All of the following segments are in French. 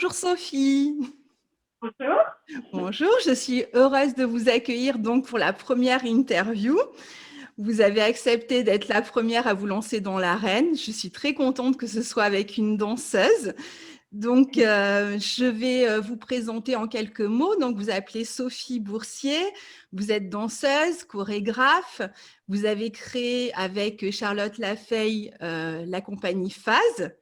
Bonjour Sophie. Bonjour. Bonjour, je suis heureuse de vous accueillir donc pour la première interview. Vous avez accepté d'être la première à vous lancer dans l'arène. Je suis très contente que ce soit avec une danseuse. Donc, je vais vous présenter en quelques mots. Donc, vous appelez Sophie Boursier. Vous êtes danseuse, chorégraphe. Vous avez créé avec Charlotte Lafay la compagnie Phase.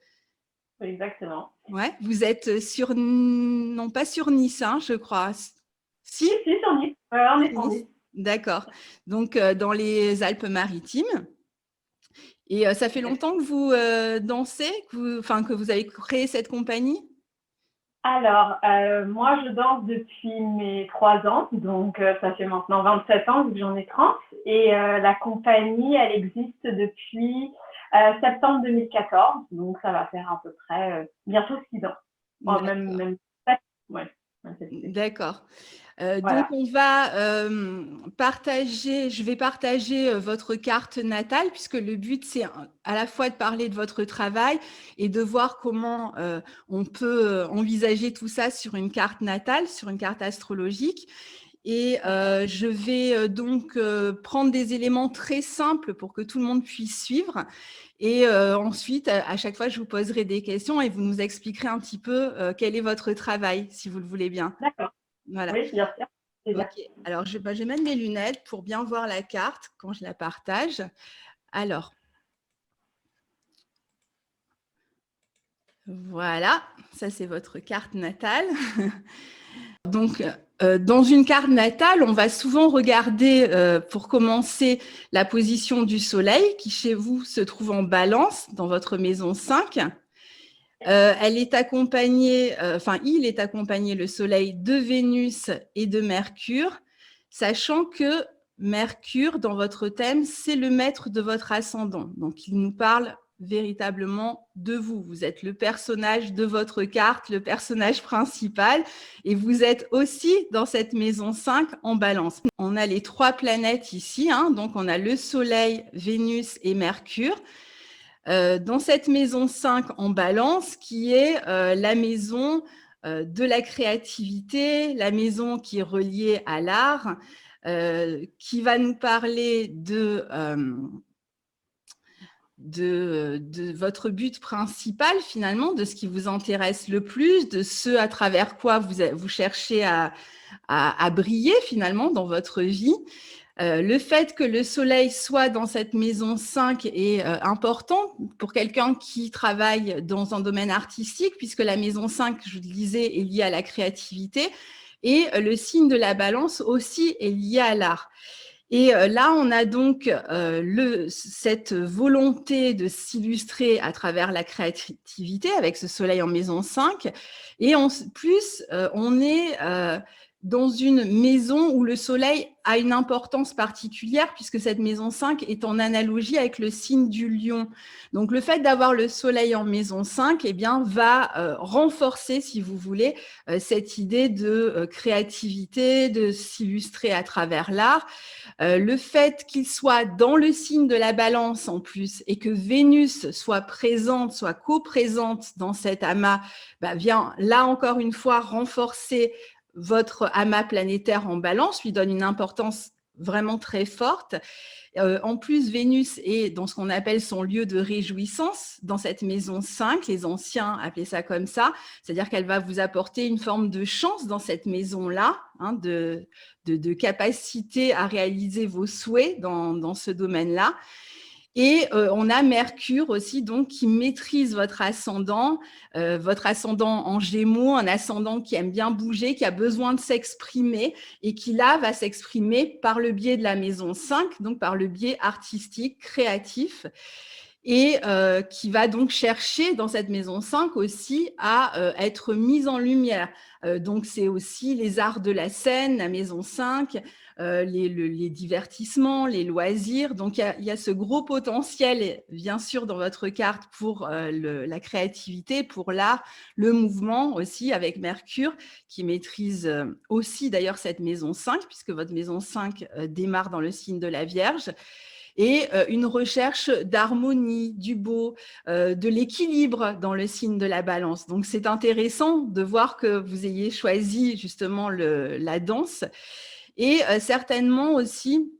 Exactement. Ouais, vous êtes sur, non pas sur Nice, hein, je crois. Si, Si, sur Nice. On est sur sur Nice. Nice. D'accord. Donc, dans les Alpes-Maritimes. Et ça fait longtemps que vous dansez, que vous avez créé cette compagnie? Alors, moi, je danse depuis mes 3 ans, donc ça fait maintenant 27 ans vu que j'en ai 30. Et la compagnie, elle existe depuis septembre 2014, donc ça va faire à peu près bientôt 6 ans. Oh, D'accord. même 7, ouais, même 7, D'accord. Donc, voilà. on va partager, je vais partager votre carte natale, puisque le but, c'est à la fois de parler de votre travail et de voir comment on peut envisager tout ça sur une carte natale, sur une carte astrologique. Et D'accord. je vais donc prendre des éléments très simples pour que tout le monde puisse suivre. Et ensuite, à chaque fois, je vous poserai des questions et vous nous expliquerez un petit peu quel est votre travail, si vous le voulez bien. D'accord. Voilà. Oui, bien sûr. Déjà. Ok. Alors, je vais mettre mes lunettes pour bien voir la carte quand je la partage. Alors, voilà, ça c'est votre carte natale. Donc, dans une carte natale, on va souvent regarder, pour commencer, la position du soleil qui, chez vous, se trouve en balance dans votre maison 5. Elle est accompagnée, il est accompagné, le soleil, de Vénus et de Mercure, sachant que Mercure, dans votre thème, c'est le maître de votre ascendant. Donc, il nous parle véritablement de vous. Vous êtes le personnage de votre carte, le personnage principal, et vous êtes aussi dans cette maison 5 en balance. On a les 3 planètes ici, hein, donc on a le soleil, Vénus et Mercure. Dans cette maison 5 en balance, qui est la maison de la créativité, la maison qui est reliée à l'art, qui va nous parler de votre but principal finalement, de ce qui vous intéresse le plus, de ce à travers quoi vous cherchez à briller finalement dans votre vie. Le fait que le soleil soit dans cette maison 5 est important pour quelqu'un qui travaille dans un domaine artistique, puisque la maison 5, je le disais, est liée à la créativité, et le signe de la balance aussi est lié à l'art. Et là, on a donc cette volonté de s'illustrer à travers la créativité avec ce soleil en maison 5. Et en plus, on est dans une maison où le soleil a une importance particulière puisque cette maison 5 est en analogie avec le signe du lion. Donc, le fait d'avoir le soleil en maison 5 eh bien, va renforcer, si vous voulez, cette idée de créativité, de s'illustrer à travers l'art. Le fait qu'il soit dans le signe de la balance en plus et que Vénus soit présente, soit co-présente dans cet amas, vient là encore une fois renforcer votre amas planétaire en balance, lui donne une importance vraiment très forte. En plus, Vénus est dans ce qu'on appelle son lieu de réjouissance, dans cette maison 5, les anciens appelaient ça comme ça, c'est-à-dire qu'elle va vous apporter une forme de chance dans cette maison-là, hein, de capacité à réaliser vos souhaits dans ce domaine-là. Et on a Mercure aussi, donc, qui maîtrise votre ascendant en Gémeaux, un ascendant qui aime bien bouger, qui a besoin de s'exprimer et qui, là, va s'exprimer par le biais de la maison 5, donc par le biais artistique, créatif, et qui va donc chercher dans cette maison 5 aussi à être mise en lumière. Donc, c'est aussi les arts de la scène, la maison 5, les divertissements, les loisirs. Donc, il y a ce gros potentiel, bien sûr, dans votre carte pour la créativité, pour l'art, le mouvement aussi, avec Mercure, qui maîtrise aussi d'ailleurs cette maison 5, puisque votre maison 5 démarre dans le signe de la Vierge. et une recherche d'harmonie, du beau, de l'équilibre dans le signe de la Balance. Donc, c'est intéressant de voir que vous ayez choisi justement la danse et certainement aussi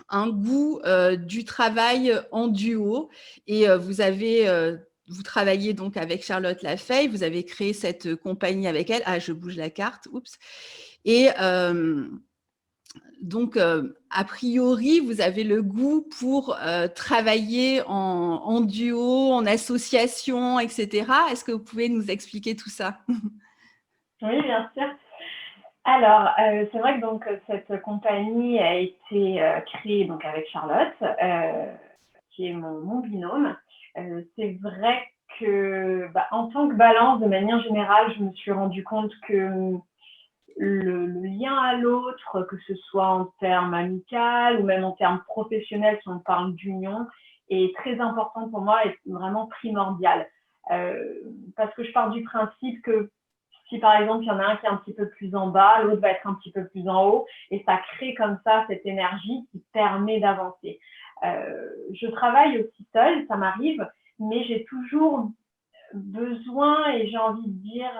un goût du travail en duo. Et vous travaillez donc avec Charlotte Lafay, vous avez créé cette compagnie avec elle. Ah, je bouge la carte, oups. Et donc, a priori, vous avez le goût pour travailler en duo, en association, etc. Est-ce que vous pouvez nous expliquer tout ça? Oui, bien sûr. Alors, c'est vrai que donc cette compagnie a été créée donc avec Charlotte, qui est mon binôme. C'est vrai que en tant que balance, de manière générale, je me suis rendu compte que le lien à l'autre, que ce soit en termes amical ou même en termes professionnels, si on parle d'union, est très important pour moi et vraiment primordial. Parce que je pars du principe que si par exemple il y en a un qui est un petit peu plus en bas, l'autre va être un petit peu plus en haut, et ça crée comme ça cette énergie qui permet d'avancer. Je travaille aussi seule, ça m'arrive, mais j'ai toujours besoin et j'ai envie de dire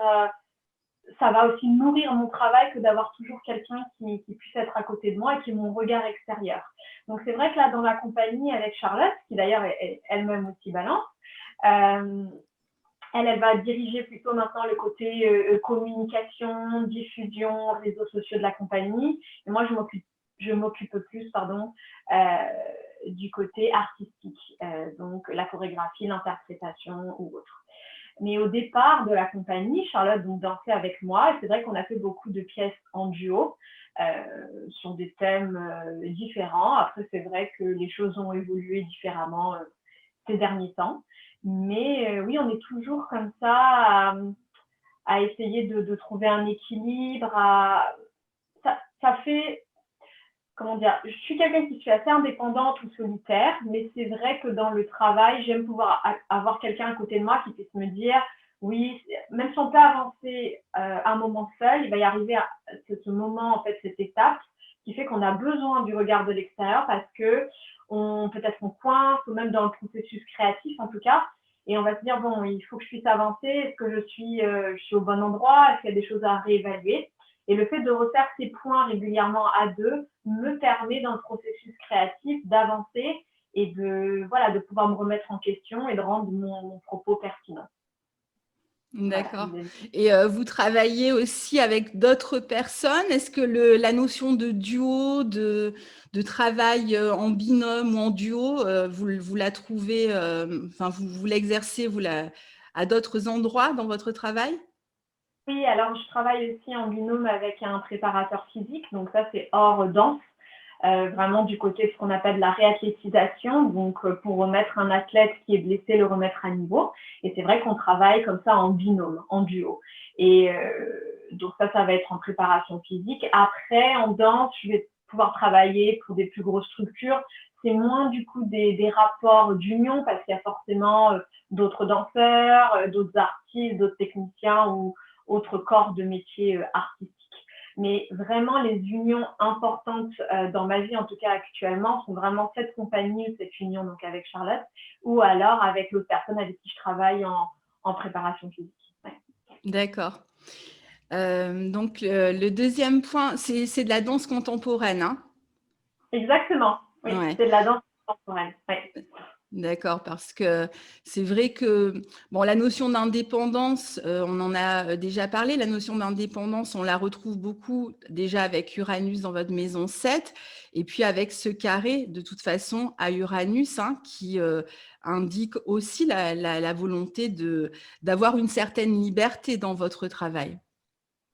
ça va aussi nourrir mon travail que d'avoir toujours quelqu'un qui puisse être à côté de moi et qui est mon regard extérieur. Donc c'est vrai que là dans la compagnie avec Charlotte, qui d'ailleurs est elle-même aussi balance, elle va diriger plutôt maintenant le côté communication, diffusion, réseaux sociaux de la compagnie. Et moi, je m'occupe plus, du côté artistique, donc la chorégraphie, l'interprétation ou autre. Mais au départ de la compagnie, Charlotte donc dansait avec moi et c'est vrai qu'on a fait beaucoup de pièces en duo sur des thèmes différents. Après, c'est vrai que les choses ont évolué différemment ces derniers temps. Mais oui, on est toujours comme ça à essayer de trouver un équilibre. Ça fait, comment dire, je suis quelqu'un qui suis assez indépendante ou solitaire, mais c'est vrai que dans le travail, j'aime pouvoir avoir quelqu'un à côté de moi qui puisse me dire, oui, même si on peut avancer un moment seul, il va y arriver à ce moment, en fait, cette étape qui fait qu'on a besoin du regard de l'extérieur parce que peut-être qu'on coince, ou même dans le processus créatif en tout cas, et on va se dire, bon, il faut que je puisse avancer, est-ce que je suis au bon endroit, est-ce qu'il y a des choses à réévaluer? Et le fait de refaire ces points régulièrement à deux me permet dans le processus créatif d'avancer et de pouvoir me remettre en question et de rendre mon propos pertinent. D'accord. Voilà. Et vous travaillez aussi avec d'autres personnes? Est-ce que la notion de duo, de travail en binôme ou en duo, vous la trouvez, enfin, vous l'exercez à d'autres endroits dans votre travail? Oui, alors je travaille aussi en binôme avec un préparateur physique, donc ça c'est hors danse. Vraiment du côté de ce qu'on appelle la réathlétisation, donc pour remettre un athlète qui est blessé, le remettre à niveau. Et c'est vrai qu'on travaille comme ça en binôme, en duo. Et donc ça va être en préparation physique. Après, en danse, je vais pouvoir travailler pour des plus grosses structures. C'est moins du coup des rapports d'union parce qu'il y a forcément d'autres danseurs, d'autres artistes, d'autres techniciens ou autres corps de métier artistiques. Mais vraiment, les unions importantes dans ma vie, en tout cas actuellement, sont vraiment cette compagnie, cette union donc avec Charlotte, ou alors avec l'autre personne avec qui je travaille en préparation physique. Ouais. D'accord. Donc, le deuxième point, c'est de la danse contemporaine, hein? Exactement, oui, Ouais. c'est de la danse contemporaine. Ouais. D'accord, parce que c'est vrai que bon, la notion d'indépendance, on en a déjà parlé. La notion d'indépendance, on la retrouve beaucoup déjà avec Uranus dans votre maison 7 et puis avec ce carré, de toute façon, à Uranus, hein, qui indique aussi la volonté d'avoir une certaine liberté dans votre travail.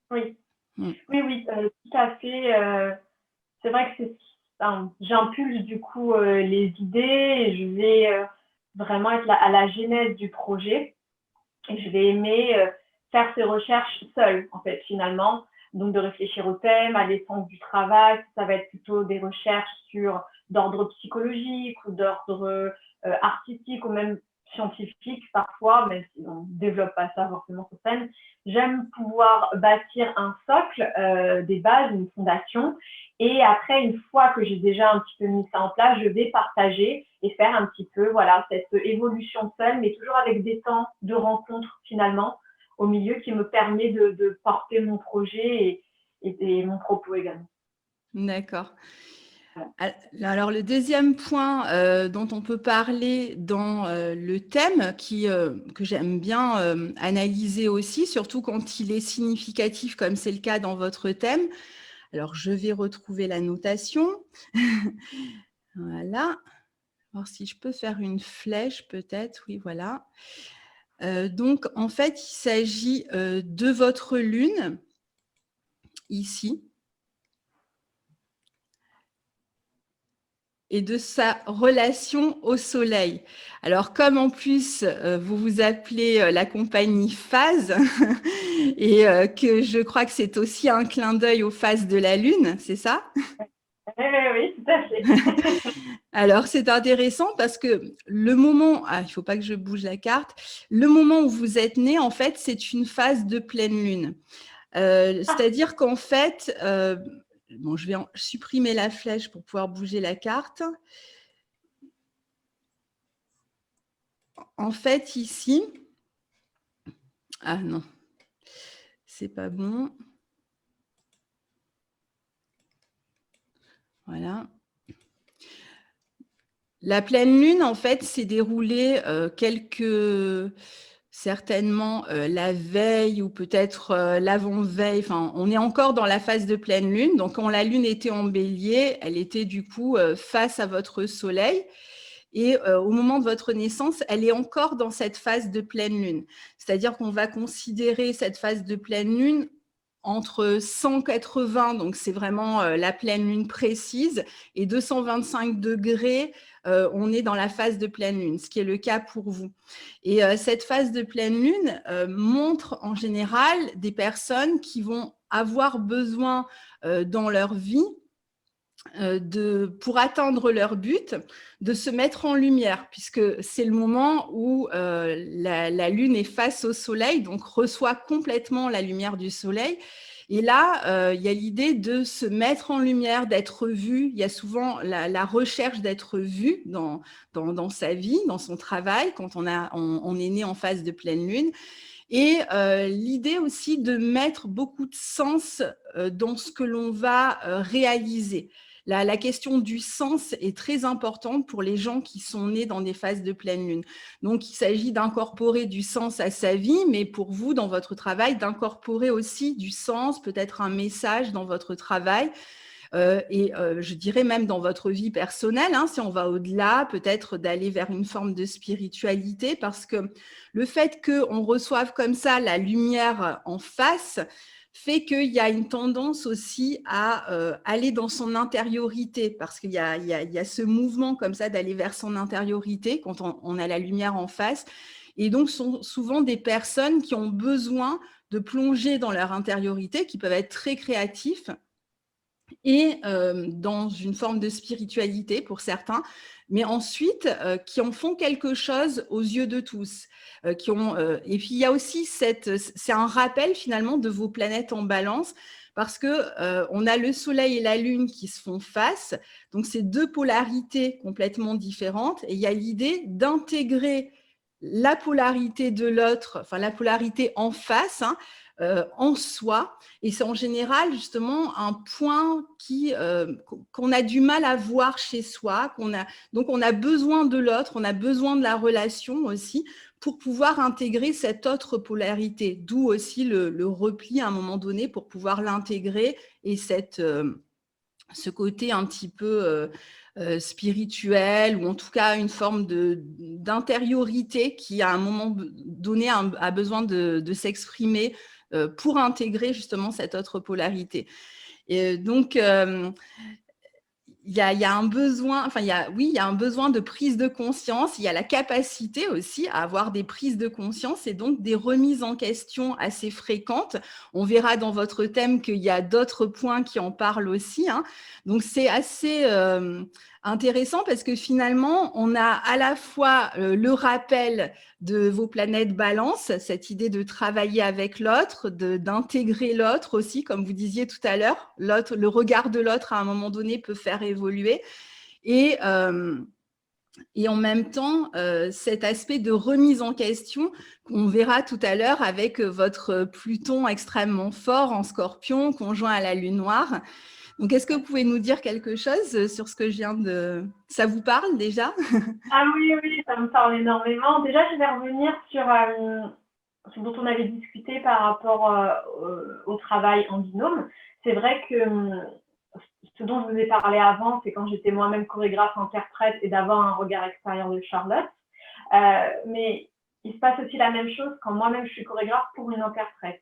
Oui, Mm. oui, tout à fait. C'est vrai que j'impulse du coup les idées et je vais vraiment être à la genèse du projet. Et je vais aimer faire ces recherches seule, en fait, finalement. Donc, de réfléchir au thème, à l'essence du travail. Ça va être plutôt des recherches d'ordre psychologique ou d'ordre artistique ou même scientifique parfois, même si on ne développe pas ça forcément sur scène. J'aime pouvoir bâtir un socle, des bases, une fondation. Et après, une fois que j'ai déjà un petit peu mis ça en place, je vais partager et faire un petit peu voilà, cette évolution seule, mais toujours avec des temps de rencontre finalement au milieu qui me permet de porter mon projet et mon propos également. D'accord. Alors, le deuxième point dont on peut parler dans le thème, que j'aime bien analyser aussi, surtout quand il est significatif, comme c'est le cas dans votre thème. Alors, je vais retrouver la notation. Voilà. Voir si je peux faire une flèche, peut-être. Oui, voilà. Donc, en fait, il s'agit de votre lune, ici, et de sa relation au soleil. Alors, comme en plus, vous vous appelez la compagnie Phase, et que je crois que c'est aussi un clin d'œil aux phases de la lune, c'est ça? Oui, tout à fait. Alors, c'est intéressant parce que le moment, il ne faut pas que je bouge la carte, le moment où vous êtes né, en fait, c'est une phase de pleine lune. C'est-à-dire qu'en fait, bon, je vais supprimer la flèche pour pouvoir bouger la carte. En fait, ici, ah non, c'est pas bon. Voilà. La pleine lune, en fait, s'est déroulée certainement la veille ou peut-être l'avant-veille. Enfin, on est encore dans la phase de pleine lune. Donc, quand la lune était en bélier, elle était du coup face à votre soleil. Et au moment de votre naissance, elle est encore dans cette phase de pleine lune. C'est-à-dire qu'on va considérer cette phase de pleine lune entre 180, donc c'est vraiment la pleine lune précise, et 225 degrés, on est dans la phase de pleine lune, ce qui est le cas pour vous. Et cette phase de pleine lune montre en général des personnes qui vont avoir besoin dans leur vie pour atteindre leur but, de se mettre en lumière, puisque c'est le moment où la Lune est face au Soleil, donc reçoit complètement la lumière du Soleil. Et là, il y a l'idée de se mettre en lumière, d'être vu. Il y a souvent la recherche d'être vu dans sa vie, dans son travail, quand on est né en phase de pleine Lune. Et l'idée aussi de mettre beaucoup de sens dans ce que l'on va réaliser. La question du sens est très importante pour les gens qui sont nés dans des phases de pleine lune. Donc, il s'agit d'incorporer du sens à sa vie, mais pour vous, dans votre travail, d'incorporer aussi du sens, peut-être un message dans votre travail. Je dirais même dans votre vie personnelle, hein, si on va au-delà, peut-être d'aller vers une forme de spiritualité, parce que le fait qu'on reçoive comme ça la lumière en face fait qu'il y a une tendance aussi à aller dans son intériorité, parce qu'il y a ce mouvement comme ça d'aller vers son intériorité quand on a la lumière en face. Et donc, sont souvent des personnes qui ont besoin de plonger dans leur intériorité, qui peuvent être très créatifs, et dans une forme de spiritualité pour certains, mais ensuite qui en font quelque chose aux yeux de tous. Et puis il y a aussi c'est un rappel finalement de vos planètes en balance, parce que on a le Soleil et la Lune qui se font face, donc c'est deux polarités complètement différentes, et il y a l'idée d'intégrer la polarité de l'autre, enfin la polarité en face, hein, en soi, et c'est en général justement un point qu'on a du mal à voir chez soi, donc on a besoin de l'autre, on a besoin de la relation aussi pour pouvoir intégrer cette autre polarité, d'où aussi le repli à un moment donné pour pouvoir l'intégrer, et ce côté un petit peu spirituel, ou en tout cas une forme d'intériorité qui à un moment donné a besoin de s'exprimer pour intégrer justement cette autre polarité. Et donc, il y a un besoin, enfin, il y a un besoin de prise de conscience. Il y a la capacité aussi à avoir des prises de conscience et donc des remises en question assez fréquentes. On verra dans votre thème qu'il y a d'autres points qui en parlent aussi, hein. Donc, c'est assez intéressant parce que finalement, on a à la fois le rappel de vos planètes balance, cette idée de travailler avec l'autre, d'intégrer l'autre aussi, comme vous disiez tout à l'heure. L'autre, le regard de l'autre à un moment donné peut faire évoluer. Et en même temps, cet aspect de remise en question qu'on verra tout à l'heure avec votre Pluton extrêmement fort en Scorpion, conjoint à la Lune noire. Donc, est-ce que vous pouvez nous dire quelque chose sur ce que je viens de… Ça vous parle déjà? Ah oui, oui, ça me parle énormément. Déjà, je vais revenir sur ce dont on avait discuté par rapport au travail en binôme. C'est vrai que ce dont je vous ai parlé avant, c'est quand j'étais moi-même chorégraphe-interprète et d'avoir un regard extérieur de Charlotte. Mais il se passe aussi la même chose quand moi-même je suis chorégraphe pour une interprète.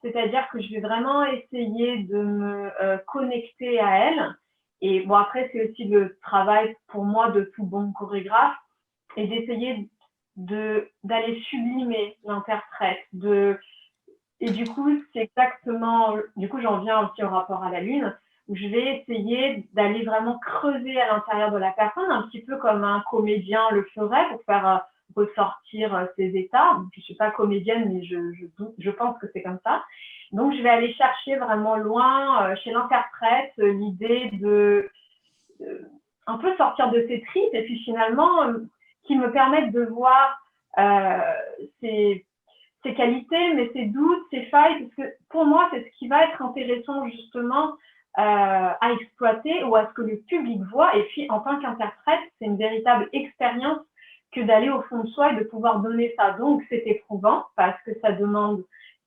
C'est-à-dire que je vais vraiment essayer de me connecter à elle. Et bon, après, c'est aussi le travail pour moi de tout bon chorégraphe et d'essayer d'aller sublimer l'interprète. Et du coup, c'est exactement… Du coup, j'en viens aussi au rapport à la Lune, où je vais essayer d'aller vraiment creuser à l'intérieur de la personne, un petit peu comme un comédien le ferait pour faire ressortir ses états. Je ne suis pas comédienne, mais je pense que c'est comme ça. Donc, je vais aller chercher vraiment loin chez l'interprète l'idée de un peu sortir de ses tripes et puis finalement qui me permettent de voir ses qualités, mais ses doutes, ses failles, parce que pour moi, c'est ce qui va être intéressant justement à exploiter ou à ce que le public voit. Et puis, en tant qu'interprète, c'est une véritable expérience que d'aller au fond de soi et de pouvoir donner ça. Donc, c'est éprouvant parce que ça demande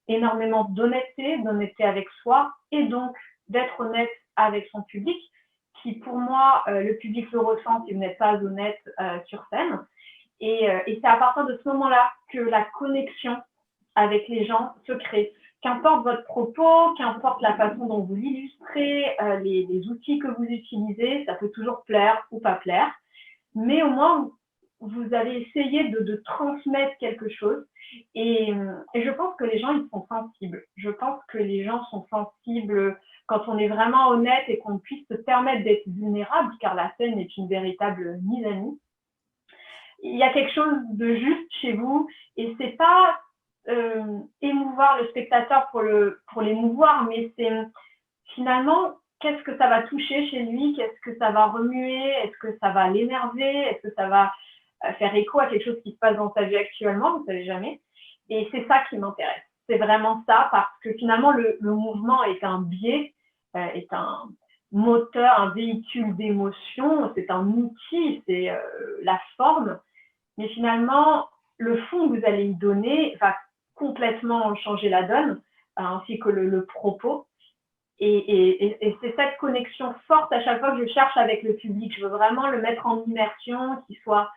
énormément d'honnêteté avec soi et donc d'être honnête avec son public, qui pour moi, le public le ressent si vous n'êtes pas honnête sur scène. Et c'est à partir de ce moment-là que la connexion avec les gens se crée. Qu'importe votre propos, qu'importe la façon dont vous l'illustrez, les outils que vous utilisez, ça peut toujours plaire ou pas plaire. Mais au moins, vous avez essayé de transmettre quelque chose. Et je pense que les gens, ils sont sensibles. Je pense que les gens sont sensibles quand on est vraiment honnête et qu'on puisse se permettre d'être vulnérable, car la scène est une véritable mise à nu. Il y a quelque chose de juste chez vous et c'est pas émouvoir le spectateur pour l'émouvoir, mais c'est finalement qu'est-ce que ça va toucher chez lui, qu'est-ce que ça va remuer, est-ce que ça va l'énerver, est-ce que ça va faire écho à quelque chose qui se passe dans sa vie actuellement, vous ne savez jamais. Et c'est ça qui m'intéresse. C'est vraiment ça parce que finalement le mouvement est un biais, est un moteur, un véhicule d'émotion, c'est un outil, c'est la forme. Mais finalement, le fond que vous allez y donner va complètement changer la donne, ainsi que le propos. Et c'est cette connexion forte à chaque fois que je cherche avec le public. Je veux vraiment le mettre en immersion, qu'il soit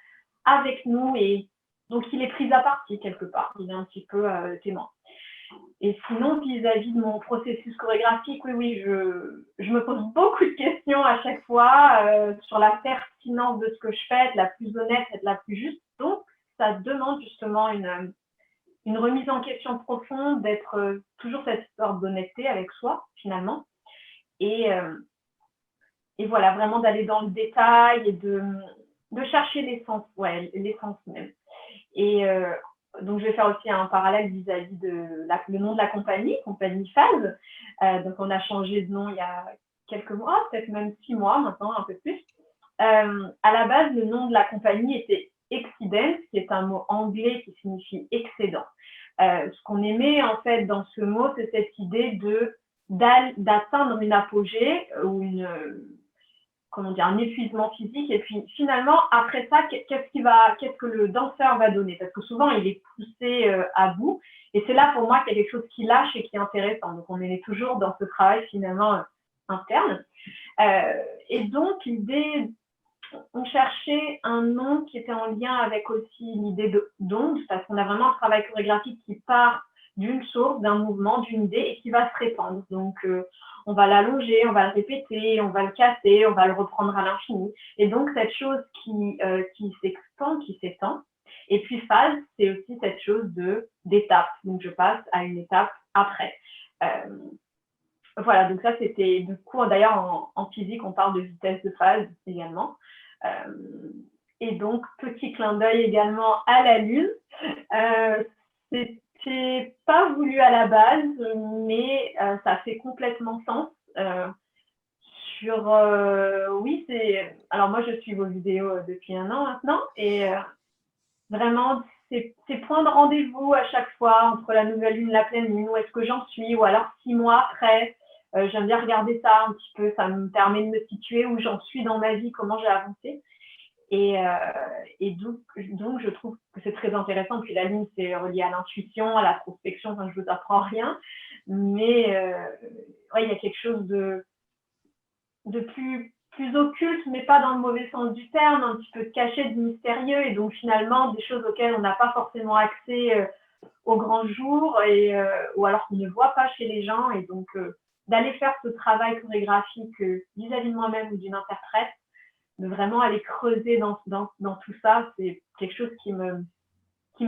avec nous. Et donc, il est pris à partie quelque part. Il est un petit peu témoin. Et sinon, vis-à-vis de mon processus chorégraphique, oui, je me pose beaucoup de questions à chaque fois sur la pertinence de ce que je fais, être la plus honnête, être la plus juste. Donc, ça demande justement une remise en question profonde, d'être toujours cette sorte d'honnêteté avec soi, finalement. Et voilà, vraiment d'aller dans le détail et de chercher l'essence, ouais, l'essence même. Et donc, je vais faire aussi un parallèle vis-à-vis de le nom de la compagnie Phase. Donc, on a changé de nom il y a quelques mois, peut-être même 6 mois maintenant, un peu plus. À la base, le nom de la compagnie était Excedence, qui est un mot anglais qui signifie excédent. Ce qu'on aimait en fait dans ce mot, c'est cette idée d'atteindre une apogée ou un épuisement physique. Et puis finalement, après ça, qu'est-ce que le danseur va donner? Parce que souvent, il est poussé à bout. Et c'est là pour moi qu'il y a quelque chose qui lâche et qui est intéressant. Donc, on est toujours dans ce travail finalement interne. Et donc, l'idée, on cherchait un nom qui était en lien avec aussi l'idée d'onde, parce qu'on a vraiment un travail chorégraphique qui part d'une source, d'un mouvement, d'une idée et qui va se répandre. Donc, on va l'allonger, on va le répéter, on va le casser, on va le reprendre à l'infini. Et donc, cette chose qui s'expand, qui s'étend. Et puis, phase, c'est aussi cette chose d'étape. Donc, je passe à une étape après. voilà, donc ça, c'était du coup, d'ailleurs, en physique, on parle de vitesse de phase également. Et donc, petit clin d'œil également à la Lune. C'était pas voulu à la base, mais ça fait complètement sens. Oui, alors moi, je suis vos vidéos depuis 1 an maintenant, et vraiment, ces points de rendez-vous à chaque fois entre la nouvelle lune et la pleine lune, où est-ce que j'en suis, ou alors 6 mois après. J'aime bien regarder ça un petit peu, ça me permet de me situer où j'en suis dans ma vie, comment j'ai avancé. Et donc, je trouve que c'est très intéressant. Puis la lune, c'est relié à l'intuition, à la prospection, enfin, je ne vous apprends rien. Mais ouais, il y a quelque chose de plus occulte, mais pas dans le mauvais sens du terme, un petit peu de caché, de mystérieux, et donc finalement des choses auxquelles on n'a pas forcément accès au grand jour, ou alors qu'on ne voit pas chez les gens. Et donc d'aller faire ce travail chorégraphique vis-à-vis de moi-même ou d'une interprète, de vraiment aller creuser dans tout ça, c'est quelque chose qui me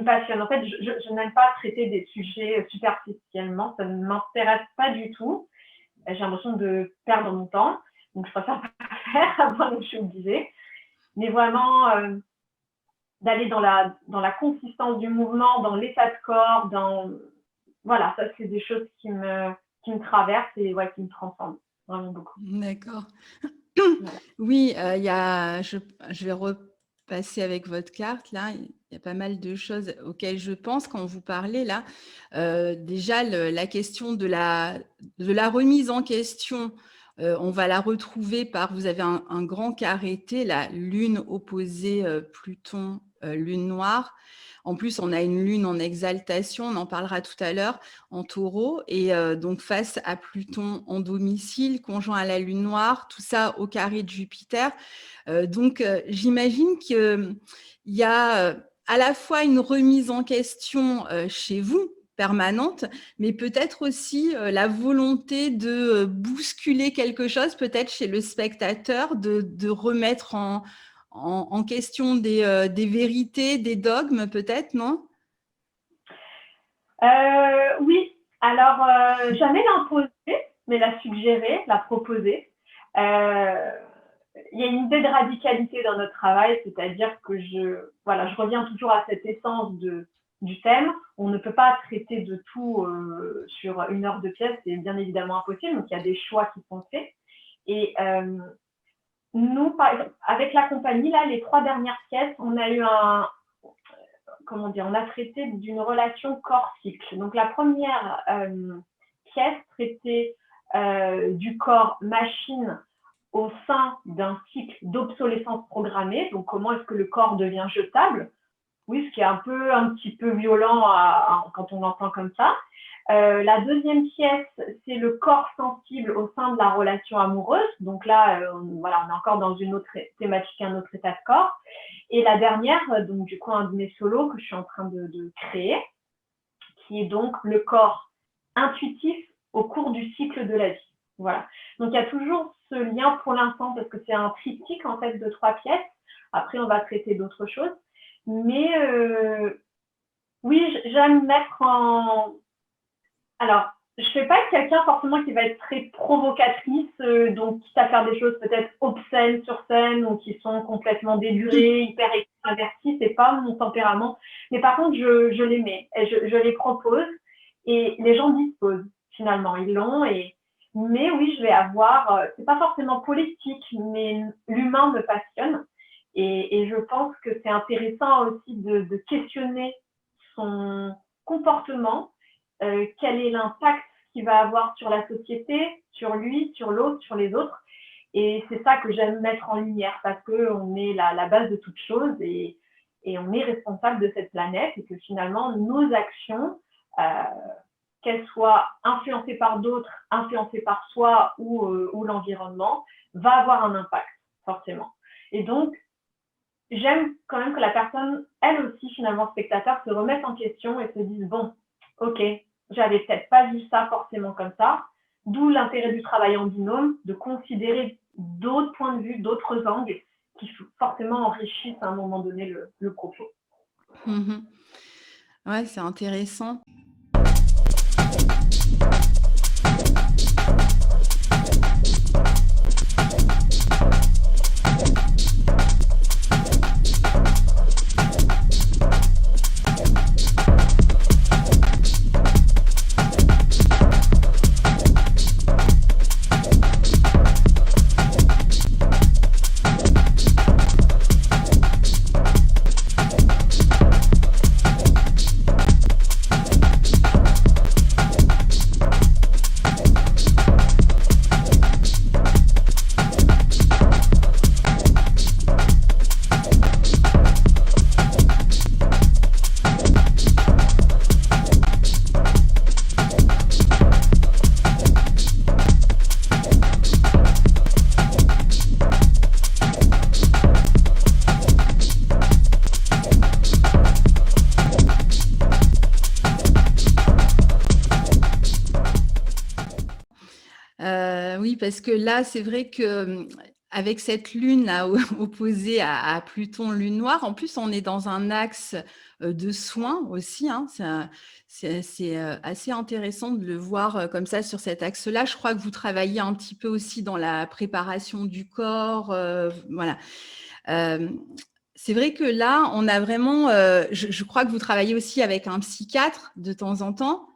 passionne. En fait, je n'aime pas traiter des sujets superficiellement, ça ne m'intéresse pas du tout. J'ai l'impression de perdre mon temps, donc je préfère pas le faire, avant que je suis obligée. Mais vraiment, d'aller dans la consistance du mouvement, dans l'état de corps, voilà, ça c'est des choses qui me traversent et ouais, qui me transcendent vraiment beaucoup. D'accord. Voilà. Oui, je vais repasser avec votre carte là. Il y a pas mal de choses auxquelles je pense quand vous parlez là. Déjà, la question de la remise en question, on va la retrouver vous avez un grand carré T, la lune opposée Pluton, lune noire. En plus, on a une lune en exaltation, on en parlera tout à l'heure, en taureau, et donc face à Pluton en domicile, conjoint à la lune noire, tout ça au carré de Jupiter. Donc, j'imagine qu'il y a à la fois une remise en question chez vous, permanente, mais peut-être aussi la volonté de bousculer quelque chose, peut-être chez le spectateur, de remettre en question des vérités, des dogmes, peut-être, non? Oui, alors jamais l'imposer, mais la suggérer, la proposer. Il y a une idée de radicalité dans notre travail, c'est-à-dire que je reviens toujours à cette essence du thème. On ne peut pas traiter de tout sur 1 heure de pièce, c'est bien évidemment impossible, donc il y a des choix qui sont faits. Et nous, par exemple, avec la compagnie, là, les 3 dernières pièces, on a eu on a traité d'une relation corps-cycle. Donc la première pièce traitait du corps machine au sein d'un cycle d'obsolescence programmée. Donc comment est-ce que le corps devient jetable? Oui, ce qui est un petit peu violent quand on l'entend comme ça. La deuxième pièce, c'est le corps sensible au sein de la relation amoureuse. Donc là, on est encore dans une autre thématique, un autre état de corps. Et la dernière, donc du coup, un de mes solos que je suis en train de créer, qui est donc le corps intuitif au cours du cycle de la vie. Voilà. Donc il y a toujours ce lien pour l'instant, parce que c'est un triptyque en fait de 3 pièces. Après, on va traiter d'autres choses. Mais oui, j'aime mettre en... Alors, je ne fais pas être quelqu'un forcément qui va être très provocatrice, donc quitte à faire des choses peut-être obscènes sur scène ou qui sont complètement délurées, hyper extraverties, c'est pas mon tempérament. Mais par contre, je les mets, et je les propose et les gens disposent finalement, ils l'ont. Mais oui, je vais avoir, c'est pas forcément politique, mais l'humain me passionne. Et je pense que c'est intéressant aussi de questionner son comportement, quel est l'impact qu'il va avoir sur la société, sur lui, sur l'autre, sur les autres. Et c'est ça que j'aime mettre en lumière, parce qu'on est la base de toute chose et on est responsable de cette planète, et que finalement, nos actions, qu'elles soient influencées par d'autres, influencées par soi ou l'environnement, va avoir un impact, forcément. Et donc, j'aime quand même que la personne, elle aussi, finalement, spectateur, se remette en question et se dise, bon, ok, j'avais peut-être pas vu ça forcément comme ça, d'où l'intérêt du travail en binôme, de considérer d'autres points de vue, d'autres angles qui forcément enrichissent à un moment donné le propos. Ouais, c'est intéressant. parce que là, c'est vrai que avec cette lune là, opposée à Pluton, lune noire, en plus, on est dans un axe de soins aussi. Hein. C'est assez intéressant de le voir comme ça sur cet axe-là. Je crois que vous travaillez un petit peu aussi dans la préparation du corps. Voilà. Euh, c'est vrai que là, on a vraiment, je crois que vous travaillez aussi avec un psychiatre de temps en temps.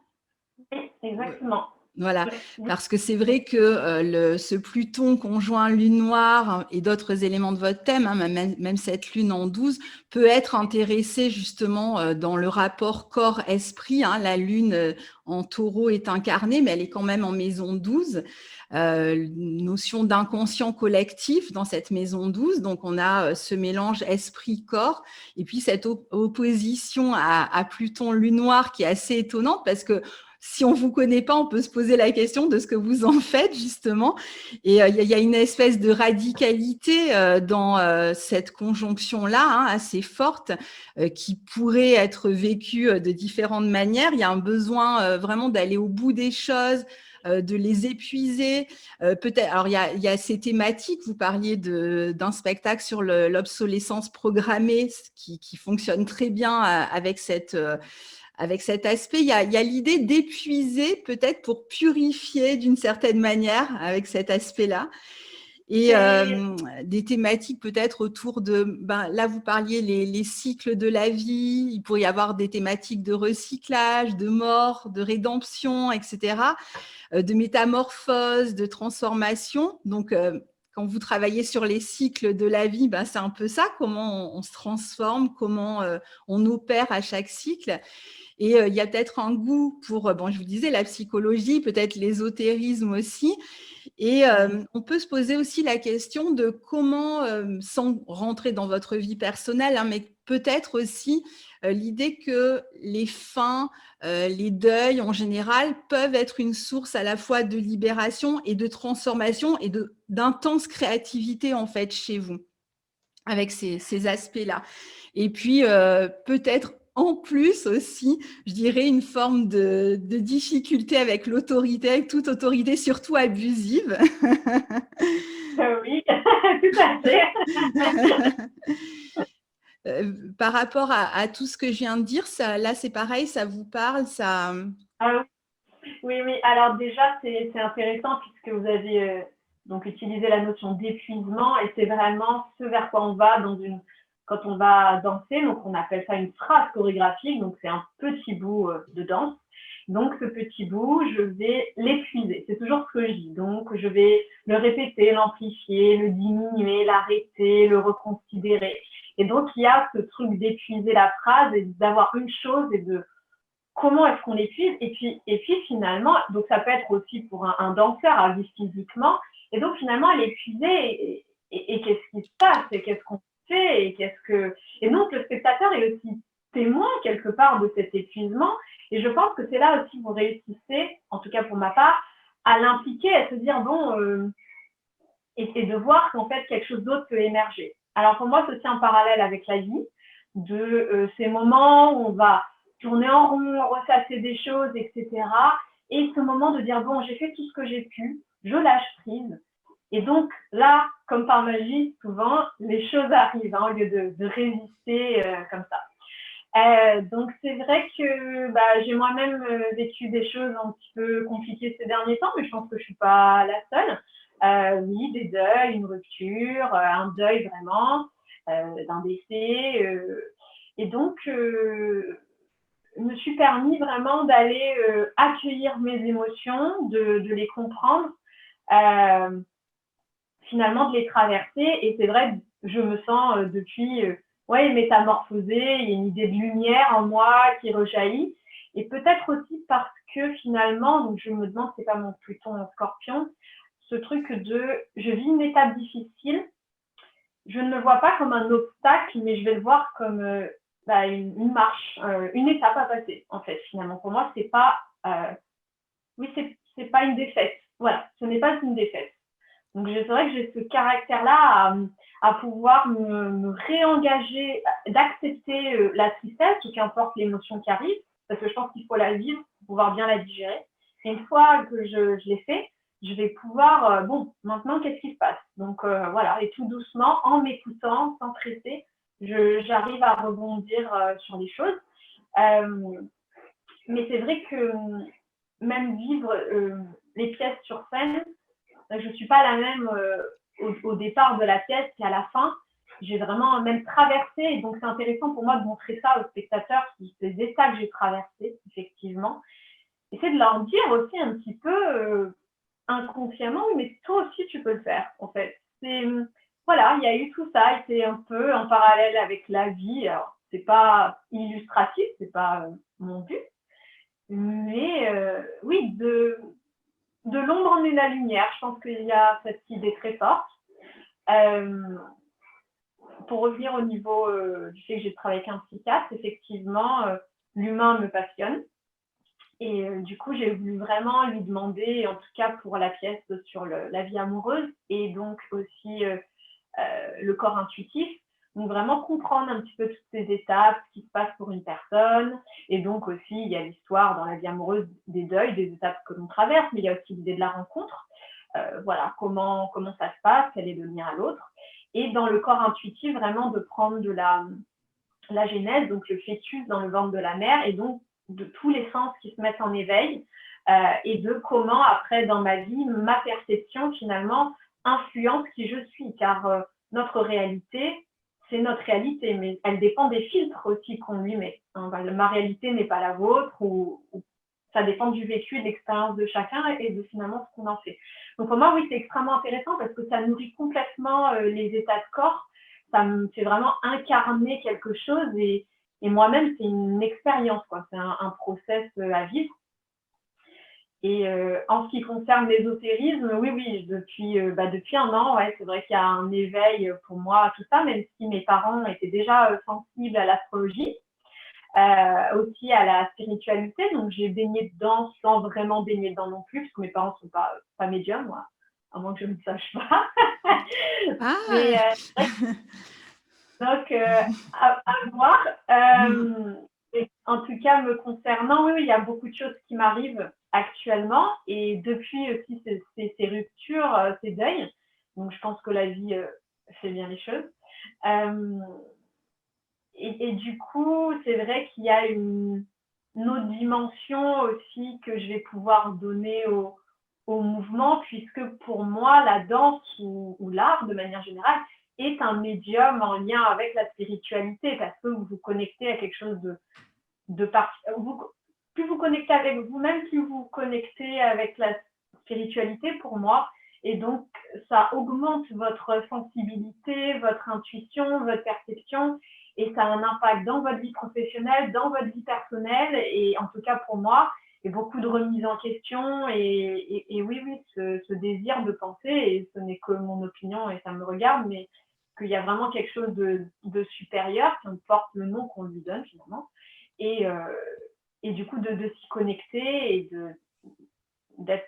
Oui, exactement. Voilà, Oui. parce que c'est vrai que ce Pluton conjoint lune noire et d'autres éléments de votre thème, hein, même cette lune en 12, peut être intéressé justement dans le rapport corps-esprit. Hein. La lune en taureau est incarnée, mais elle est quand même en maison 12. Notion d'inconscient collectif dans cette maison 12. Donc, on a ce mélange esprit-corps et puis cette opposition à Pluton lune noire qui est assez étonnante parce que si on ne vous connaît pas, on peut se poser la question de ce que vous en faites, justement. Et il y a une espèce de radicalité dans cette conjonction-là, hein, assez forte, qui pourrait être vécue de différentes manières. Il y a un besoin vraiment d'aller au bout des choses, de les épuiser. Peut-être. Alors, il y a ces thématiques. Vous parliez d'un spectacle sur l'obsolescence programmée qui fonctionne très bien avec cet aspect, il y a l'idée d'épuiser peut-être pour purifier d'une certaine manière avec cet aspect-là. Et des thématiques peut-être autour de, là vous parliez les cycles de la vie, il pourrait y avoir des thématiques de recyclage, de mort, de rédemption, etc., de métamorphose, de transformation. Donc, quand vous travaillez sur les cycles de la vie, c'est un peu ça, comment on se transforme, comment on opère à chaque cycle. Et il y a peut-être un goût pour, je vous disais, la psychologie, peut-être l'ésotérisme aussi. Et on peut se poser aussi la question de comment, sans rentrer dans votre vie personnelle, hein, mais peut-être aussi l'idée que les fins, les deuils en général, peuvent être une source à la fois de libération et de transformation et d'intense créativité en fait chez vous, avec ces aspects-là. Et puis, peut-être en plus aussi, je dirais une forme de difficulté avec l'autorité, avec toute autorité, surtout abusive. Oui, tout à fait. Par rapport à tout ce que je viens de dire, ça, là, c'est pareil, ça vous parle, ça... Ah oui, oui. Alors déjà, c'est intéressant puisque vous avez donc utilisé la notion d'épuisement et c'est vraiment ce vers quoi on va quand on va danser. Donc, on appelle ça une phrase chorégraphique. Donc, c'est un petit bout de danse. Donc, ce petit bout, je vais l'épuiser. C'est toujours ce que je dis. Donc, je vais le répéter, l'amplifier, le diminuer, l'arrêter, le reconsidérer. Et donc, il y a ce truc d'épuiser la phrase et d'avoir une chose et de comment est-ce qu'on l'épuise et puis finalement, donc ça peut être aussi pour un danseur à vivre physiquement, et donc finalement l'épuiser et qu'est-ce qui se passe et qu'est-ce qu'on fait et donc le spectateur est aussi témoin quelque part de cet épuisement et je pense que c'est là aussi que vous réussissez, en tout cas pour ma part, à l'impliquer, à se dire et de voir qu'en fait quelque chose d'autre peut émerger. Alors pour moi c'est aussi un parallèle avec la vie de ces moments où on va tourner en rond, ressasser des choses, etc. Et ce moment de dire, bon, j'ai fait tout ce que j'ai pu, je lâche prise. Et donc là, comme par magie, souvent, les choses arrivent au lieu de résister comme ça. Donc c'est vrai que j'ai moi-même vécu des choses un petit peu compliquées ces derniers temps, mais je pense que je ne suis pas la seule. Oui, des deuils, une rupture, un deuil vraiment, d'un décès. Et donc, me suis permis vraiment d'aller accueillir mes émotions, de les comprendre, finalement de les traverser. Et c'est vrai, je me sens depuis métamorphosée, il y a une idée de lumière en moi qui rejaillit. Et peut-être aussi parce que finalement, donc je me demande, c'est pas mon Pluton en Scorpion, ce truc de je vis une étape difficile, je ne le vois pas comme un obstacle, mais je vais le voir comme une marche, une étape à passer, en fait, finalement. Pour moi, c'est pas, c'est pas une défaite. Voilà, ce n'est pas une défaite. Donc, c'est vrai que j'ai ce caractère-là à pouvoir me réengager, d'accepter la tristesse, ou qu'importe l'émotion qui arrive, parce que je pense qu'il faut la vivre pour pouvoir bien la digérer. Et une fois que je l'ai fait, je vais pouvoir, bon, maintenant, qu'est-ce qui se passe? Donc, voilà, et tout doucement, en m'écoutant, sans presser, j'arrive à rebondir sur les choses. Mais c'est vrai que même vivre les pièces sur scène, je ne suis pas la même au départ de la pièce qu'à la fin. J'ai vraiment même traversé, et donc c'est intéressant pour moi de montrer ça aux spectateurs, ces étapes que j'ai traversées, effectivement. Et c'est de leur dire aussi un petit peu inconsciemment, oui, mais toi aussi tu peux le faire, en fait. Voilà, il y a eu tout ça, et c'est un peu en parallèle avec la vie. Alors, c'est pas illustratif, c'est pas mon but, mais oui, de l'ombre en est la lumière. Je pense qu'il y a cette idée très forte. Pour revenir au niveau du fait que j'ai travaillé avec un psychiatre, effectivement, l'humain me passionne. Et du coup, j'ai voulu vraiment lui demander, en tout cas pour la pièce sur la vie amoureuse et donc aussi le corps intuitif, donc vraiment comprendre un petit peu toutes ces étapes, ce qui se passe pour une personne. Et donc aussi, il y a l'histoire dans la vie amoureuse des deuils, des étapes que l'on traverse, mais il y a aussi l'idée de la rencontre. Voilà, comment ça se passe, quel est le lien à l'autre. Et dans le corps intuitif, vraiment de prendre de la genèse, donc le fœtus dans le ventre de la mère, et donc de tous les sens qui se mettent en éveil, et de comment après dans ma vie, ma perception finalement influence qui je suis, car notre réalité, c'est notre réalité, mais elle dépend des filtres aussi qu'on lui met. Ma réalité n'est pas la vôtre, ou ça dépend du vécu et de l'expérience de chacun et de finalement ce qu'on en fait. Donc pour moi, oui, c'est extrêmement intéressant parce que ça nourrit complètement les états de corps. Ça me fait vraiment incarner quelque chose, et moi-même, c'est une expérience, quoi. C'est un process à vivre. Et en ce qui concerne l'ésotérisme, oui, depuis un an, ouais, c'est vrai qu'il y a un éveil pour moi à tout ça, même si mes parents étaient déjà sensibles à l'astrologie, aussi à la spiritualité. Donc, j'ai baigné dedans sans vraiment baigner dedans non plus, parce que mes parents ne sont pas médiums, moi, à moins que je ne le sache pas. Mais, donc, à voir. Et en tout cas, me concernant, oui, il y a beaucoup de choses qui m'arrivent actuellement. Et depuis aussi ces ruptures, ces deuils, donc je pense que la vie fait bien les choses. Et du coup, c'est vrai qu'il y a une autre dimension aussi que je vais pouvoir donner au mouvement, puisque pour moi, la danse ou l'art, de manière générale, est un médium en lien avec la spiritualité, parce que vous vous connectez à quelque chose de plus vous connectez avec vous-même, plus vous connectez avec la spiritualité pour moi. Et donc, ça augmente votre sensibilité, votre intuition, votre perception, et ça a un impact dans votre vie professionnelle, dans votre vie personnelle, et en tout cas pour moi, et beaucoup de remises en question, et oui, ce désir de penser, et ce n'est que mon opinion et ça me regarde, mais qu'il y a vraiment quelque chose de supérieur, qui porte le nom qu'on lui donne finalement, et du coup de s'y connecter et d'être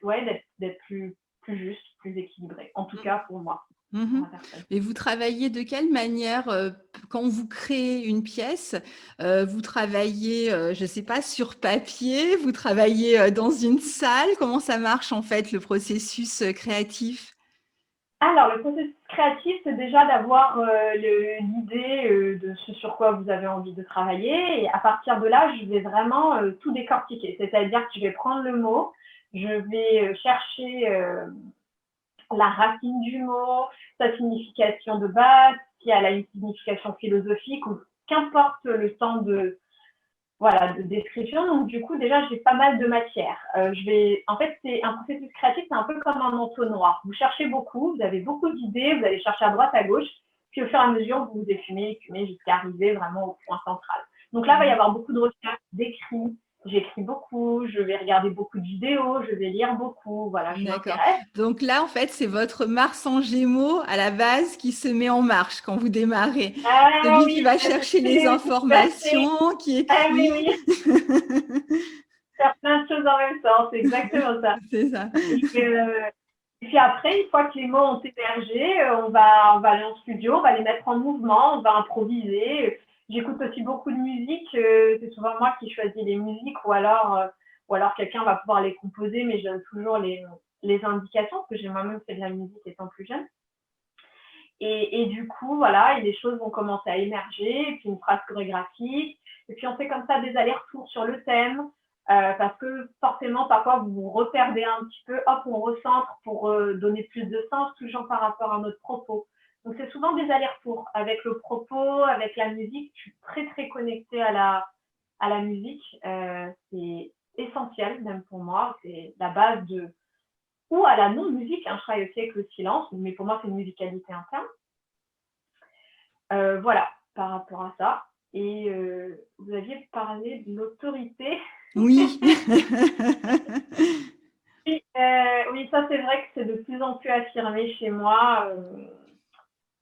plus juste, plus équilibré, en tout cas pour moi. Et vous travaillez de quelle manière quand vous créez une pièce? Vous travaillez, je ne sais pas, sur papier? Vous travaillez dans une salle? Comment ça marche en fait le processus créatif? Alors, le processus créatif, c'est déjà d'avoir l'idée de ce sur quoi vous avez envie de travailler. Et à partir de là, je vais vraiment tout décortiquer. C'est-à-dire que je vais prendre le mot, je vais chercher la racine du mot, sa signification de base, si elle a une signification philosophique, ou qu'importe le temps de description. Donc, du coup, déjà, j'ai pas mal de matière. En fait, c'est un processus créatif, c'est un peu comme un entonnoir. Vous cherchez beaucoup, vous avez beaucoup d'idées, vous allez chercher à droite, à gauche, puis au fur et à mesure, vous écumez jusqu'à arriver vraiment au point central. Donc là, il va y avoir beaucoup de recherches, d'écrits. J'écris beaucoup, je vais regarder beaucoup de vidéos, je vais lire beaucoup, voilà, je m'intéresse. Donc là, en fait, c'est votre Mars en Gémeaux à la base qui se met en marche quand vous démarrez. Celui qui va chercher les informations, qui écrit. Oui. Faire plein de choses en même temps, c'est exactement ça. C'est ça. Et puis après, une fois que les mots ont émergé, on va aller en studio, on va les mettre en mouvement, on va improviser. J'écoute aussi beaucoup de musique, c'est souvent moi qui choisis les musiques, ou alors quelqu'un va pouvoir les composer, mais je donne toujours les les indications, parce que j'ai moi-même fait de la musique étant plus jeune. Et du coup, voilà, et les choses vont commencer à émerger, et puis une phrase chorégraphique, et puis on fait comme ça des allers-retours sur le thème, parce que forcément, parfois, vous vous reperdez un petit peu, hop, on recentre pour donner plus de sens, toujours par rapport à notre propos. Donc, c'est souvent des allers-retours avec le propos, avec la musique. Je suis très, très connectée à la musique. C'est essentiel, même pour moi. C'est la base de... Ou à la non-musique. Hein. Je travaille aussi avec le silence, mais pour moi, c'est une musicalité interne. Voilà, par rapport à ça. Et vous aviez parlé de l'autorité. Oui. Oui, ça, c'est vrai que c'est de plus en plus affirmé chez moi.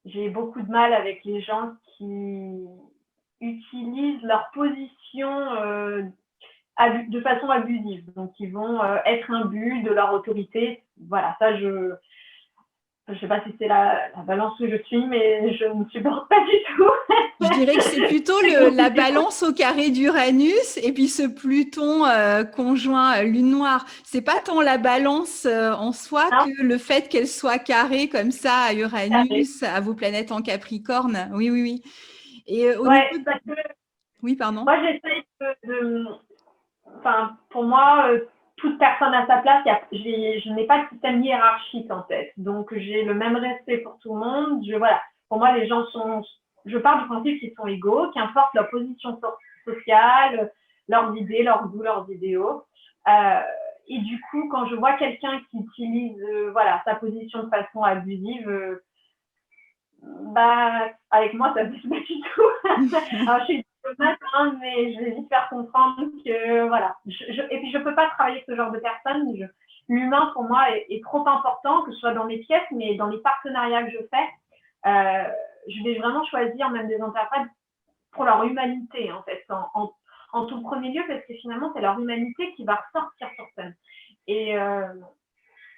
J'ai beaucoup de mal avec les gens qui utilisent leur position de façon abusive. Donc, ils vont être imbus de leur autorité. Voilà, ça, je ne sais pas si c'est la balance que je suis, mais je ne supporte pas du tout. Je dirais que c'est plutôt la balance au carré d'Uranus et puis ce Pluton conjoint Lune noire. C'est pas tant la balance en soi Non, que le fait qu'elle soit carrée comme ça à Uranus, à vos planètes en Capricorne. Oui, oui, oui. Et au niveau ouais, parce que oui, pardon. moi, j'essaye enfin, pour moi, toute personne à sa place, je n'ai pas de système hiérarchique en fait. Donc, j'ai le même respect pour tout le monde. Voilà. Pour moi, les gens je pars du principe qu'ils sont égaux, qu'importe leur position sociale, leurs idées, leurs goûts, leurs idéaux. Et du coup, quand je vois quelqu'un qui utilise voilà, sa position de façon abusive, bah, avec moi, ça ne se pas du tout. Alors, je suis diplomate, hein, mais je vais vite faire comprendre que, voilà. Et puis, je ne peux pas travailler avec ce genre de personnes. L'humain, pour moi, est trop important, que ce soit dans mes pièces, mais dans les partenariats que je fais, je vais vraiment choisir même des interprètes pour leur humanité, en fait, en tout premier lieu, parce que finalement, c'est leur humanité qui va ressortir sur scène. Et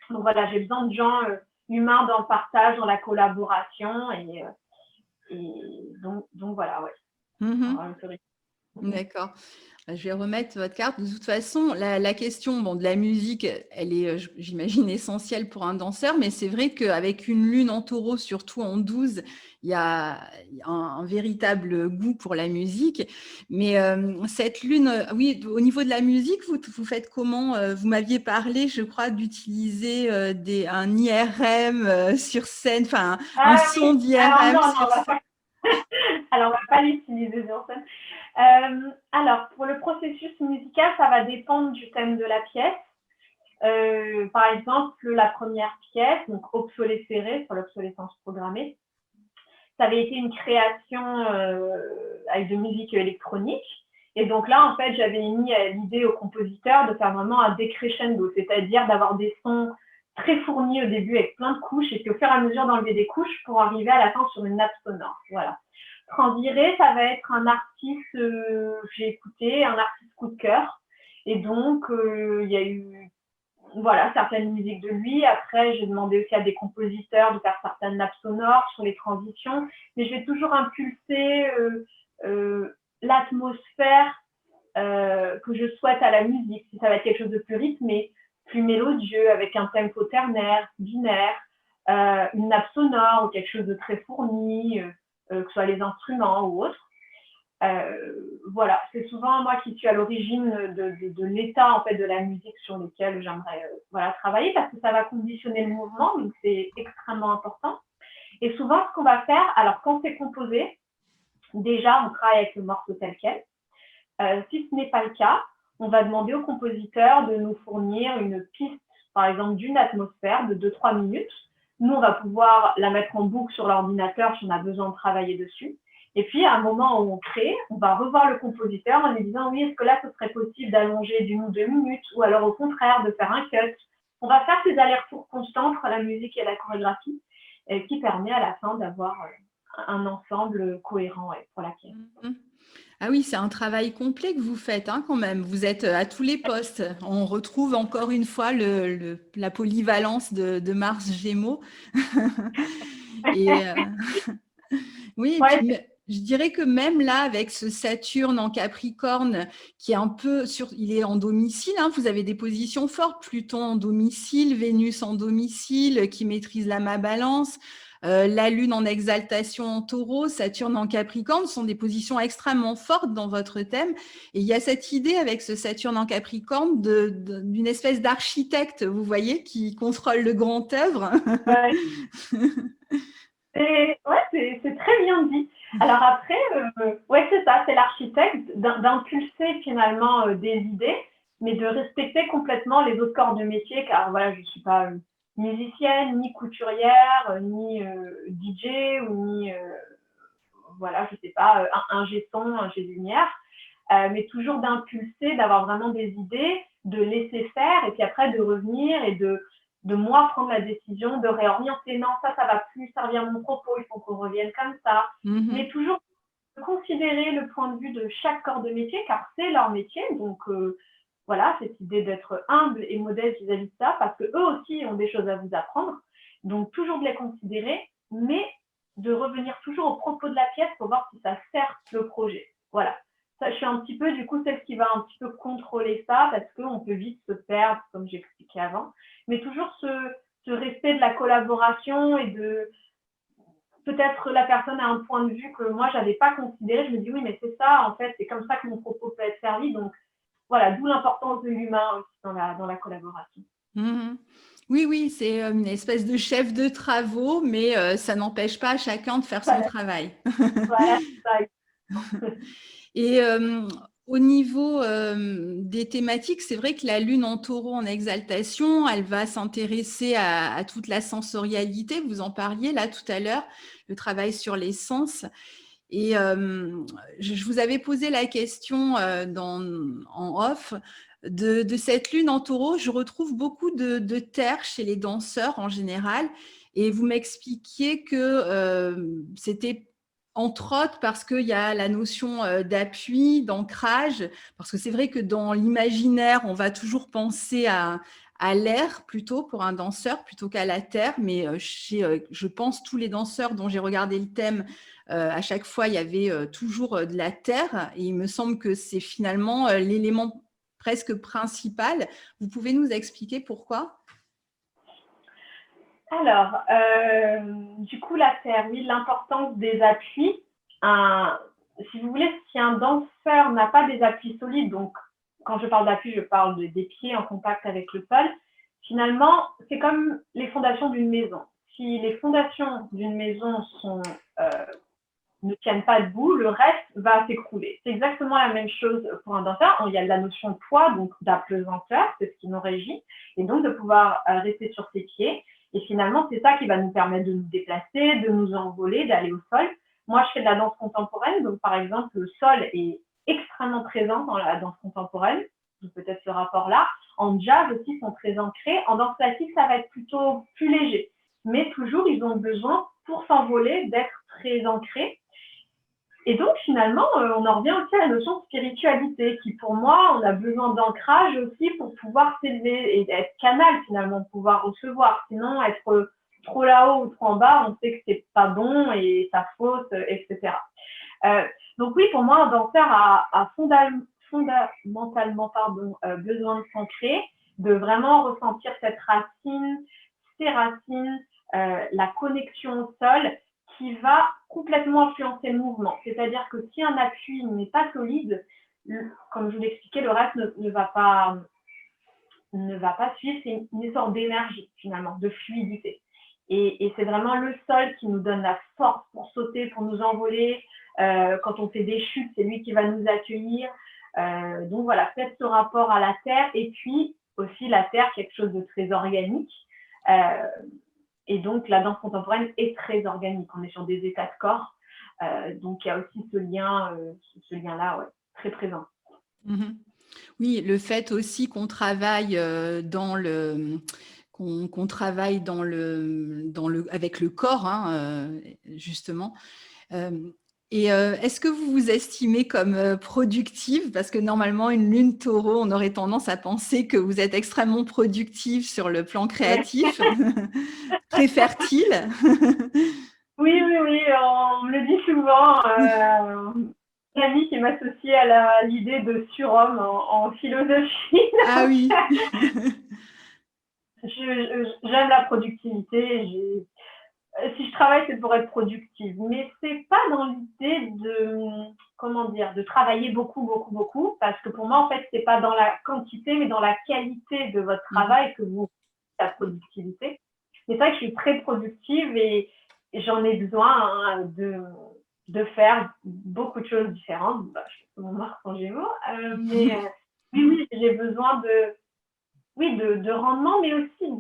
donc, voilà, j'ai besoin de gens humains dans le partage, dans la collaboration, et donc voilà, ouais. D'accord. Je vais remettre votre carte. De toute façon, la question de la musique, elle est, j'imagine, essentielle pour un danseur, mais c'est vrai qu'avec une lune en taureau, surtout en 12, il y a un véritable goût pour la musique. Mais cette lune, oui, au niveau de la musique, vous faites comment? Vous m'aviez parlé, je crois, d'utiliser un IRM sur scène, enfin un son Oui. Alors d'IRM non, sur scène. Alors, on va pas l'utiliser sur scène. Alors, pour le processus musical, ça va dépendre du thème de la pièce. Par exemple, la première pièce, donc Obsolescere, sur l'obsolescence programmée, ça avait été une création avec de musique électronique. Et donc là, en fait, j'avais mis l'idée au compositeur de faire vraiment un décrescendo, c'est-à-dire d'avoir des sons très fournis au début avec plein de couches et puis au fur et à mesure d'enlever des couches pour arriver à la fin sur une nappe sonore. Voilà. Transviré, ça va être un artiste que j'ai écouté, un artiste coup de cœur. Et donc, il y a eu voilà, certaines musiques de lui. Après, j'ai demandé aussi à des compositeurs de faire certaines nappes sonores sur les transitions. Mais je vais toujours impulser l'atmosphère que je souhaite à la musique. Si ça va être quelque chose de plus rythmé, plus mélodieux, avec un tempo ternaire, binaire, une nappe sonore ou quelque chose de très fourni, que ce soit les instruments ou autres. Voilà, c'est souvent moi qui suis à l'origine de l'état en fait de la musique sur lequel j'aimerais voilà, travailler parce que ça va conditionner le mouvement, donc c'est extrêmement important. Et souvent, ce qu'on va faire, alors quand c'est composé, déjà on travaille avec le morceau tel quel. Si ce n'est pas le cas, on va demander au compositeur de nous fournir une piste, par exemple d'une atmosphère de 2-3 minutes. Nous, on va pouvoir la mettre en boucle sur l'ordinateur si on a besoin de travailler dessus. Et puis, à un moment où on crée, on va revoir le compositeur en lui disant « Oui, est-ce que là, ce serait possible d'allonger d'1 ou 2 minutes ?» ou alors, au contraire, de faire un cut. On va faire ces allers-retours constants entre la musique et la chorégraphie qui permet à la fin d'avoir un ensemble cohérent pour la pièce. Ah oui, c'est un travail complet que vous faites hein, quand même. Vous êtes à tous les postes. On retrouve encore une fois la polyvalence de Mars Gémeaux. Et oui, et puis, Ouais, Je dirais que même là, avec ce Saturne en Capricorne, qui est un peu il est en domicile, hein, vous avez des positions fortes, Pluton en domicile, Vénus en domicile, qui maîtrise la balance, la Lune en exaltation en Taureau, Saturne en Capricorne, sont des positions extrêmement fortes dans votre thème. Et il y a cette idée avec ce Saturne en Capricorne d'une espèce d'architecte, vous voyez, qui contrôle le grand œuvre. Ouais. C'est très bien dit. Alors après, ouais, c'est ça, c'est l'architecte d'impulser finalement des idées, mais de respecter complètement les autres corps de métier, car voilà, je ne suis pas musicienne, ni couturière, ni DJ, ou ni, voilà, je sais pas, ingé son, ingé lumière, mais toujours d'impulser, d'avoir vraiment des idées, de laisser faire, et puis après de revenir et de moi prendre la décision de réorienter. Non, ça va plus servir mon propos, il faut qu'on revienne comme ça. Mais toujours considérer le point de vue de chaque corps de métier, car c'est leur métier. Donc voilà, cette idée d'être humble et modeste vis-à-vis de ça, parce qu'eux aussi ont des choses à vous apprendre. Donc toujours de les considérer, mais de revenir toujours au propos de la pièce pour voir si ça sert le projet. Voilà. Ça, je suis un petit peu, du coup, celle qui va un petit peu contrôler ça, parce qu'on peut vite se perdre, comme j'expliquais avant. Mais toujours ce respect de la collaboration et de peut-être la personne a un point de vue que moi je n'avais pas considéré. Je me dis oui, mais c'est ça, en fait, c'est comme ça que mon propos peut être servi. Donc voilà, d'où l'importance de l'humain aussi dans la collaboration. Oui, c'est une espèce de chef de travaux, mais ça n'empêche pas chacun de faire son travail. Voilà, ça. Et au niveau des thématiques, c'est vrai que la Lune en Taureau en exaltation, elle va s'intéresser à toute la sensorialité. Vous en parliez là tout à l'heure, le travail sur les sens. Et je vous avais posé la question en off de cette Lune en Taureau. Je retrouve beaucoup de terre chez les danseurs en général. Et vous m'expliquiez que c'était entre autres parce qu'il y a la notion d'appui, d'ancrage, parce que c'est vrai que dans l'imaginaire, on va toujours penser à l'air plutôt pour un danseur plutôt qu'à la terre, mais je pense tous les danseurs dont j'ai regardé le thème, à chaque fois, il y avait toujours de la terre, et il me semble que c'est finalement l'élément presque principal. Vous pouvez nous expliquer pourquoi ? Alors, du coup, la terre, oui, l'importance des appuis. Si vous voulez, si un danseur n'a pas des appuis solides, donc quand je parle d'appui, je parle des pieds en contact avec le sol, finalement, c'est comme les fondations d'une maison. Si les fondations d'une maison ne tiennent pas debout, le reste va s'écrouler. C'est exactement la même chose pour un danseur. Il y a la notion de poids, donc d'apesanteur, c'est ce qui nous régit, et donc de pouvoir rester sur ses pieds. Et finalement, c'est ça qui va nous permettre de nous déplacer, de nous envoler, d'aller au sol. Moi, je fais de la danse contemporaine, donc par exemple, le sol est extrêmement présent dans la danse contemporaine, donc peut-être ce rapport-là. En jazz aussi, ils sont très ancrés. En danse classique, ça va être plutôt plus léger. Mais toujours, ils ont besoin, pour s'envoler, d'être très ancrés. Et donc, finalement, on en revient aussi à la notion de spiritualité, qui pour moi, on a besoin d'ancrage aussi pour pouvoir s'élever et être canal, finalement, pour pouvoir recevoir. Sinon, être trop là-haut ou trop en bas, on sait que c'est pas bon et ça fausse, etc. Donc oui, pour moi, un danseur a fondamentalement besoin de s'ancrer, de vraiment ressentir cette racine, ces racines, la connexion au sol, qui va complètement influencer le mouvement. C'est-à-dire que si un appui n'est pas solide, comme je vous l'expliquais, le reste ne va pas suivre. C'est une sorte d'énergie, finalement, de fluidité. Et c'est vraiment le sol qui nous donne la force pour sauter, pour nous envoler. Quand on fait des chutes, c'est lui qui va nous accueillir. Donc voilà, peut-être ce rapport à la terre, et puis aussi la terre, quelque chose de très organique. Et donc, la danse contemporaine est très organique. On est sur des états de corps. Donc, il y a aussi ce lien-là, ouais, très présent. Oui, le fait aussi qu'on travaille avec le corps, hein, justement. Et est-ce que vous vous estimez comme productive? Parce que normalement, une lune taureau, on aurait tendance à penser que vous êtes extrêmement productive sur le plan créatif, très fertile. Oui, oui, oui, on me le dit souvent. Une amie qui m'associe à l'idée de surhomme en philosophie. Ah Donc, oui. j'aime la productivité. Si je travaille, c'est pour être productive. Mais c'est pas dans l'idée comment dire, de travailler beaucoup, beaucoup, beaucoup. Parce que pour moi, en fait, c'est pas dans la quantité, mais dans la qualité de votre Mhm. travail que vous la productivité. Mais c'est vrai que je suis très productive et j'en ai besoin hein, de faire beaucoup de choses différentes. Bah, je fais mon Mars en Gémeaux. Mais oui, oui, j'ai besoin oui, de rendement, mais aussi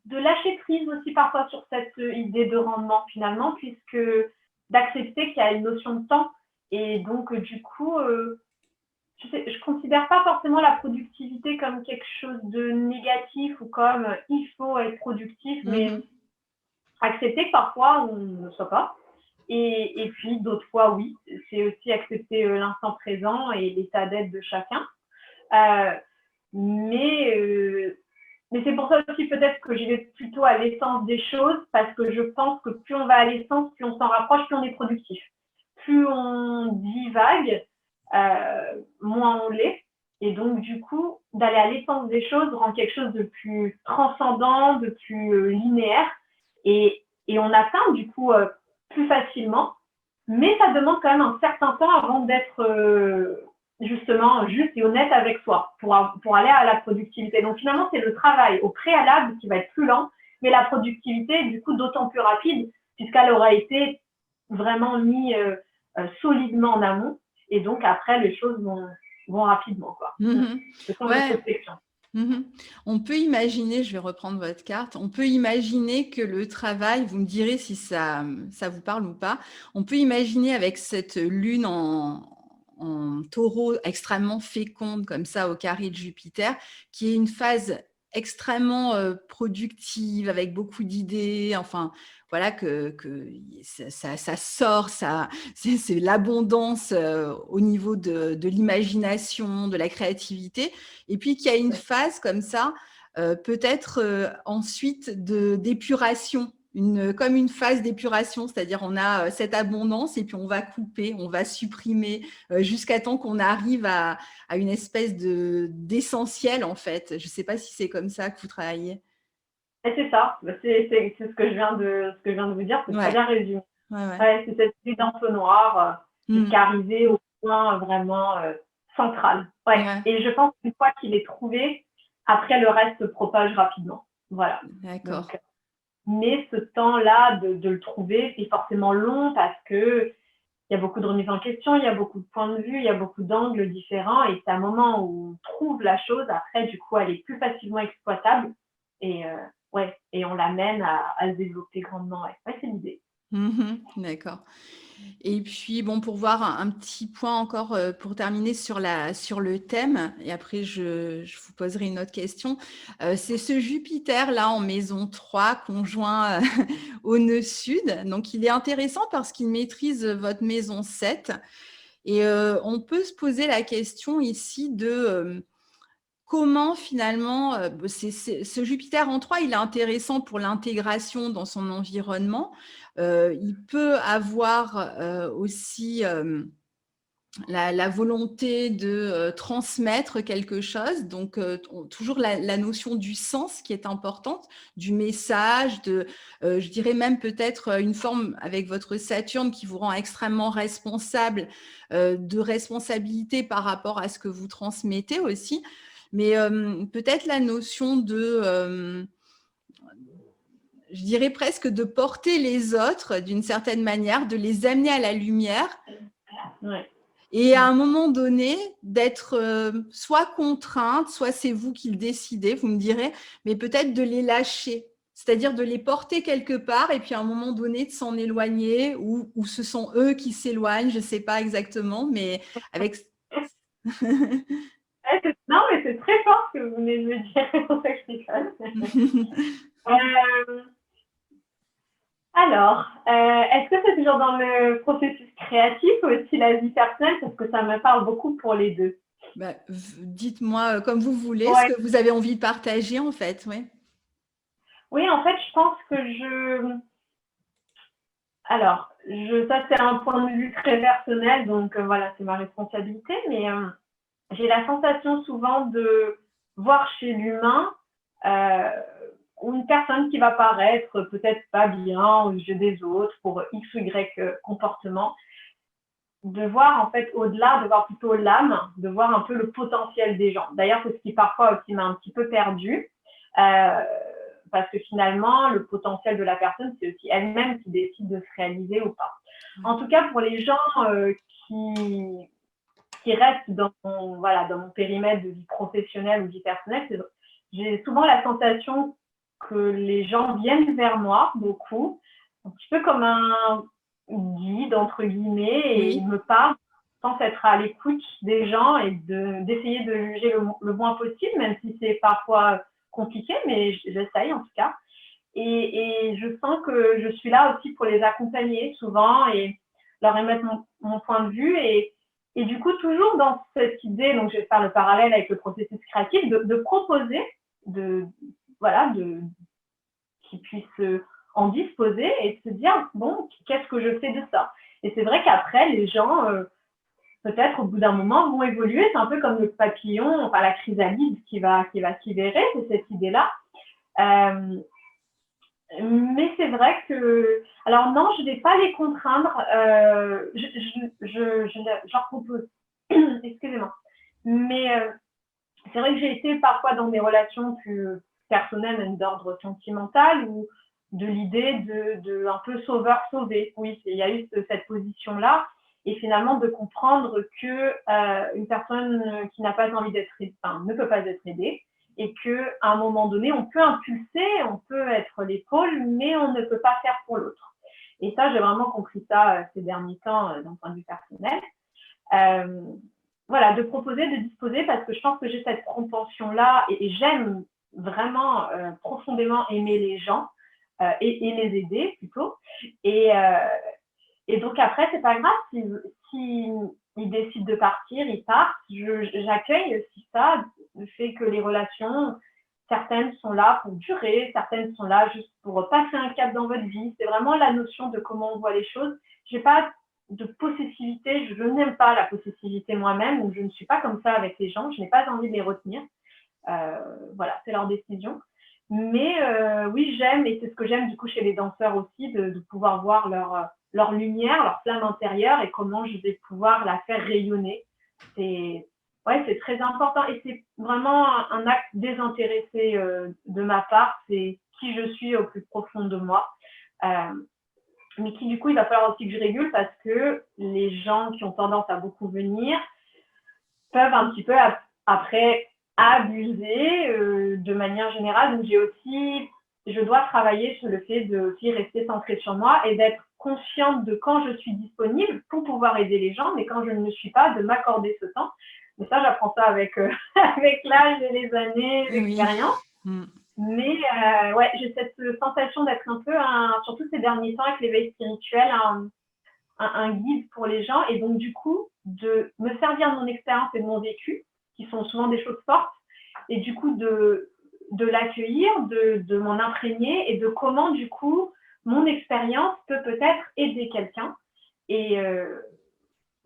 de lâcher prise aussi parfois sur cette idée de rendement finalement, puisque d'accepter qu'il y a une notion de temps. Et donc, du coup, je considère pas forcément la productivité comme quelque chose de négatif ou comme il faut être productif, mais Mhm. accepter que parfois on ne soit pas. Et puis d'autres fois, oui, c'est aussi accepter l'instant présent et l'état d'être de chacun. Euh, mais mais c'est pour ça aussi peut-être que j'y vais plutôt à l'essence des choses, parce que je pense que plus on va à l'essence, plus on s'en rapproche, plus on est productif. Plus on divague, moins on l'est. Et donc, du coup, d'aller à l'essence des choses rend quelque chose de plus transcendant, de plus linéaire. Et on atteint, du coup, plus facilement. Mais ça demande quand même un certain temps avant d'être justement juste et honnête avec soi pour aller à la productivité. Donc finalement, c'est le travail au préalable qui va être plus lent, mais la productivité, du coup, d'autant plus rapide, puisqu'elle aura été vraiment mise solidement en amont. Et donc après, les choses vont rapidement. Quoi. Mhm. Ce sont les Ouais. réflexions. Mhm. On peut imaginer, je vais reprendre votre carte, on peut imaginer que le travail, vous me direz si ça vous parle ou pas, on peut imaginer avec cette lune en taureau extrêmement féconde comme ça au carré de Jupiter, qui est une phase extrêmement productive avec beaucoup d'idées, enfin voilà que ça sort, c'est l'abondance au niveau de l'imagination, de la créativité. Et puis qu'il y a une phase comme ça, peut-être ensuite d'épuration, comme une phase d'épuration, c'est-à-dire on a cette abondance et puis on va couper, on va supprimer jusqu'à temps qu'on arrive à une espèce d'essentiel en fait. Je ne sais pas si c'est comme ça que vous travaillez. Et c'est ça, c'est ce que je viens de vous dire, c'est très Ouais, bien résumé. ouais, ouais. Ouais, c'est cette idée d'entonnoir Mm. jusqu'à arriver au point vraiment central. Ouais. Ouais, Et je pense qu'une fois qu'il est trouvé, après le reste se propage rapidement. Voilà. d'accord. Donc, mais ce temps-là de le trouver est forcément long parce que il y a beaucoup de remises en question, il y a beaucoup de points de vue, il y a beaucoup d'angles différents. Et c'est un moment où on trouve la chose. Après, du coup, elle est plus facilement exploitable. Et ouais, et on l'amène à se développer grandement. Ouais, ouais c'est l'idée. Mhm, d'accord. Et puis, bon, pour voir un petit point encore pour terminer sur le thème, et après je vous poserai une autre question. C'est ce Jupiter-là en maison 3 conjoint au nœud sud. Donc, il est intéressant parce qu'il maîtrise votre maison 7. Et on peut se poser la question ici de comment finalement, ce Jupiter en 3, il est intéressant pour l'intégration dans son environnement. Il peut avoir aussi la volonté de transmettre quelque chose, donc toujours la notion du sens qui est importante, du message, je dirais même peut-être une forme avec votre Saturne qui vous rend extrêmement responsable, de responsabilité par rapport à ce que vous transmettez aussi, mais peut-être la notion je dirais presque de porter les autres d'une certaine manière, de les amener à la lumière Ouais. et à un moment donné, d'être soit contrainte, soit c'est vous qui le décidez, vous me direz, mais peut-être de les lâcher, c'est-à-dire de les porter quelque part et puis à un moment donné de s'en éloigner ou ce sont eux qui s'éloignent, je ne sais pas exactement, mais avec… Non, mais c'est très fort ce que vous venez de me dire, c'est pour ça que je rigole. Euh, alors, est-ce que c'est toujours dans le processus créatif ou aussi la vie personnelle? Parce que ça me parle beaucoup pour les deux. Bah, dites-moi comme vous voulez ce Ouais. que vous avez envie de partager en fait, oui. Oui, en fait, je pense que Alors, ça c'est un point de vue très personnel, donc voilà, c'est ma responsabilité, mais j'ai la sensation souvent de voir chez l'humain euh, une personne qui va paraître peut-être pas bien aux yeux des autres pour X ou Y comportement, de voir en fait au-delà, de voir plutôt l'âme, de voir un peu le potentiel des gens. D'ailleurs, c'est ce qui parfois aussi m'a un petit peu perdue, euh, parce que finalement, le potentiel de la personne, c'est aussi elle-même qui décide de se réaliser ou pas. En tout cas, pour les gens qui, qui restent dans dans mon périmètre de vie professionnelle ou vie personnelle, j'ai souvent la sensation que les gens viennent vers moi beaucoup, un petit peu comme un guide, entre guillemets, et ils me parlent sans être à l'écoute des gens et d'essayer de juger le moins possible, même si c'est parfois compliqué, mais j'essaye en tout cas. Et je sens que je suis là aussi pour les accompagner souvent et leur émettre mon point de vue. Et du coup, toujours dans cette idée, donc je vais faire le parallèle avec le processus créatif, de proposer, qu'ils puissent en disposer et de se dire, bon, qu'est-ce que je fais de ça? Et c'est vrai qu'après, les gens, peut-être au bout d'un moment, vont évoluer. C'est un peu comme le papillon, enfin la chrysalide qui va s'ibérer, c'est cette idée-là. Mais c'est vrai que, alors non, je ne vais pas les contraindre, je leur propose, excusez-moi. Mais c'est vrai que j'ai été parfois dans des relations plus personnelles, même d'ordre sentimental, ou de l'idée de un peu sauveur-sauvé. Oui, il y a eu cette position-là, et finalement de comprendre que une personne qui n'a pas envie d'être, enfin, ne peut pas être aidée, et qu'à un moment donné, on peut impulser, on peut être l'épaule, mais on ne peut pas faire pour l'autre. Et ça, j'ai vraiment compris ça ces derniers temps d'un point de vue personnel. Voilà, de proposer, de disposer, parce que je pense que j'ai cette propension-là et j'aime vraiment profondément aimer les gens et les aider plutôt. Et donc après, c'est pas grave si ils décident de partir, ils partent. J'accueille aussi ça, le fait que les relations, certaines sont là pour durer, certaines sont là juste pour passer un cap dans votre vie. C'est vraiment la notion de comment on voit les choses. J'ai pas de possessivité, je n'aime pas la possessivité moi-même, donc je ne suis pas comme ça avec les gens, je n'ai pas envie de les retenir. Voilà, c'est leur décision. Mais oui, j'aime, et c'est ce que j'aime du coup chez les danseurs aussi, de pouvoir voir leur lumière, leur flamme intérieure et comment je vais pouvoir la faire rayonner. C'est très important et c'est vraiment un acte désintéressé de ma part. C'est qui je suis au plus profond de moi. Mais qui du coup, il va falloir aussi que je régule parce que les gens qui ont tendance à beaucoup venir peuvent un petit peu après abuser de manière générale. Donc je dois travailler sur le fait de aussi rester centrée sur moi et d'être consciente de quand je suis disponible pour pouvoir aider les gens, mais quand je ne le suis pas, de m'accorder ce temps. Mais ça, j'apprends ça avec l'âge et les années d'expérience. Oui. Mais j'ai cette sensation d'être un peu, surtout ces derniers temps avec l'éveil spirituel, un guide pour les gens. Et donc, du coup, de me servir de mon expérience et de mon vécu, qui sont souvent des choses fortes, et du coup, de l'accueillir, de m'en imprégner et de comment, du coup, mon expérience peut-être aider quelqu'un. Et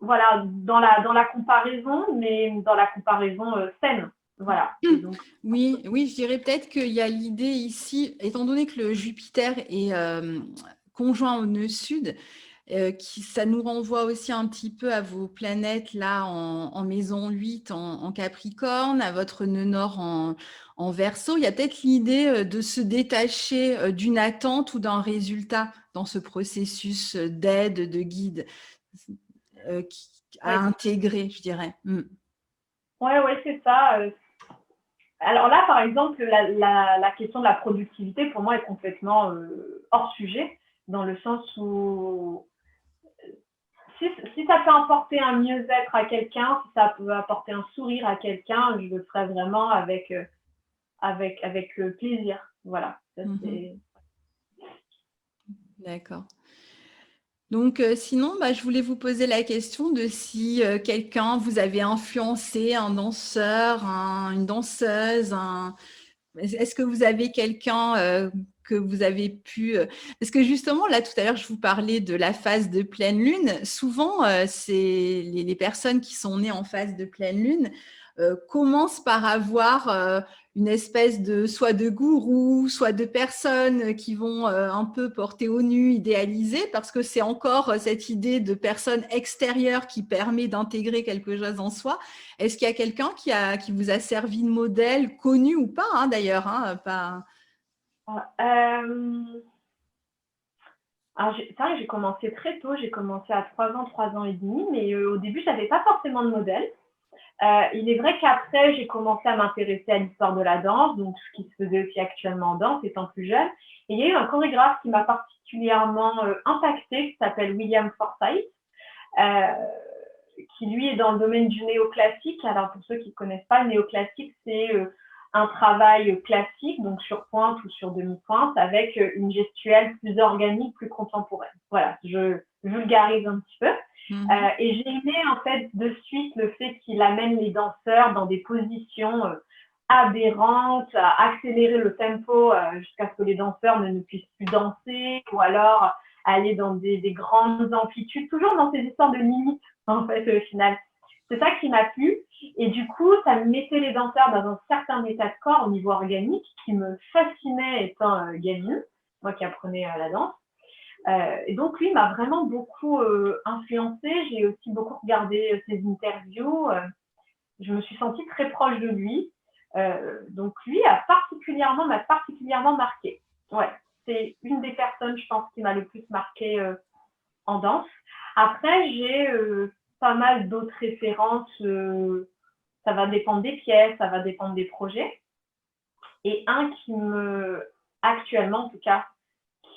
voilà, dans la comparaison, mais dans la comparaison saine. Voilà. Donc, oui, je dirais peut-être qu'il y a l'idée ici, étant donné que le Jupiter est conjoint au nœud sud, ça nous renvoie aussi un petit peu à vos planètes là en maison 8 en Capricorne, à votre nœud nord en Verseau. Il y a peut-être l'idée de se détacher d'une attente ou d'un résultat dans ce processus d'aide, de guide à intégrer, je dirais. Ouais, c'est ça. Alors là, par exemple, la question de la productivité, pour moi, est complètement hors sujet, dans le sens où si ça peut apporter un mieux-être à quelqu'un, si ça peut apporter un sourire à quelqu'un, je le ferai vraiment avec plaisir. Voilà. Ça, D'accord. Donc, sinon, je voulais vous poser la question de si quelqu'un vous avait influencé, un danseur, une danseuse. Est-ce que vous avez quelqu'un que vous avez pu… Parce que justement, là, tout à l'heure, je vous parlais de la phase de pleine lune. Souvent, c'est les personnes qui sont nées en phase de pleine lune commencent par avoir une espèce de soit de gourou, soit de personnes qui vont un peu porter au nu, idéaliser, parce que c'est encore cette idée de personne extérieure qui permet d'intégrer quelque chose en soi. Est-ce qu'il y a quelqu'un qui vous a servi de modèle, connu ou pas, hein, d'ailleurs, hein, pas… Alors, c'est vrai que j'ai commencé très tôt, j'ai commencé à 3 ans et demi, mais au début, je n'avais pas forcément de modèle. Il est vrai qu'après, j'ai commencé à m'intéresser à l'histoire de la danse, donc ce qui se faisait aussi actuellement en danse, étant plus jeune. Et il y a eu un chorégraphe qui m'a particulièrement impactée, qui s'appelle William Forsythe, qui lui est dans le domaine du néoclassique. Alors pour ceux qui ne connaissent pas, le néoclassique, c'est un travail classique, donc sur pointe ou sur demi-pointe, avec une gestuelle plus organique, plus contemporaine. Voilà, je vulgarise un petit peu. Et j'ai aimé en fait de suite le fait qu'il amène les danseurs dans des positions aberrantes, à accélérer le tempo jusqu'à ce que les danseurs ne puissent plus danser, ou alors aller dans des grandes amplitudes, toujours dans ces histoires de limites en fait au final. C'est ça qui m'a plu, et du coup ça mettait les danseurs dans un certain état de corps au niveau organique qui me fascinait étant gamine, moi qui apprenais la danse. Et donc lui m'a vraiment beaucoup influencée. J'ai aussi beaucoup regardé ses interviews. Je me suis sentie très proche de lui. Donc lui m'a particulièrement marquée. Ouais, c'est une des personnes, je pense, qui m'a le plus marquée en danse. Après, j'ai pas mal d'autres références. Ça va dépendre des pièces, ça va dépendre des projets. Et un qui actuellement en tout cas,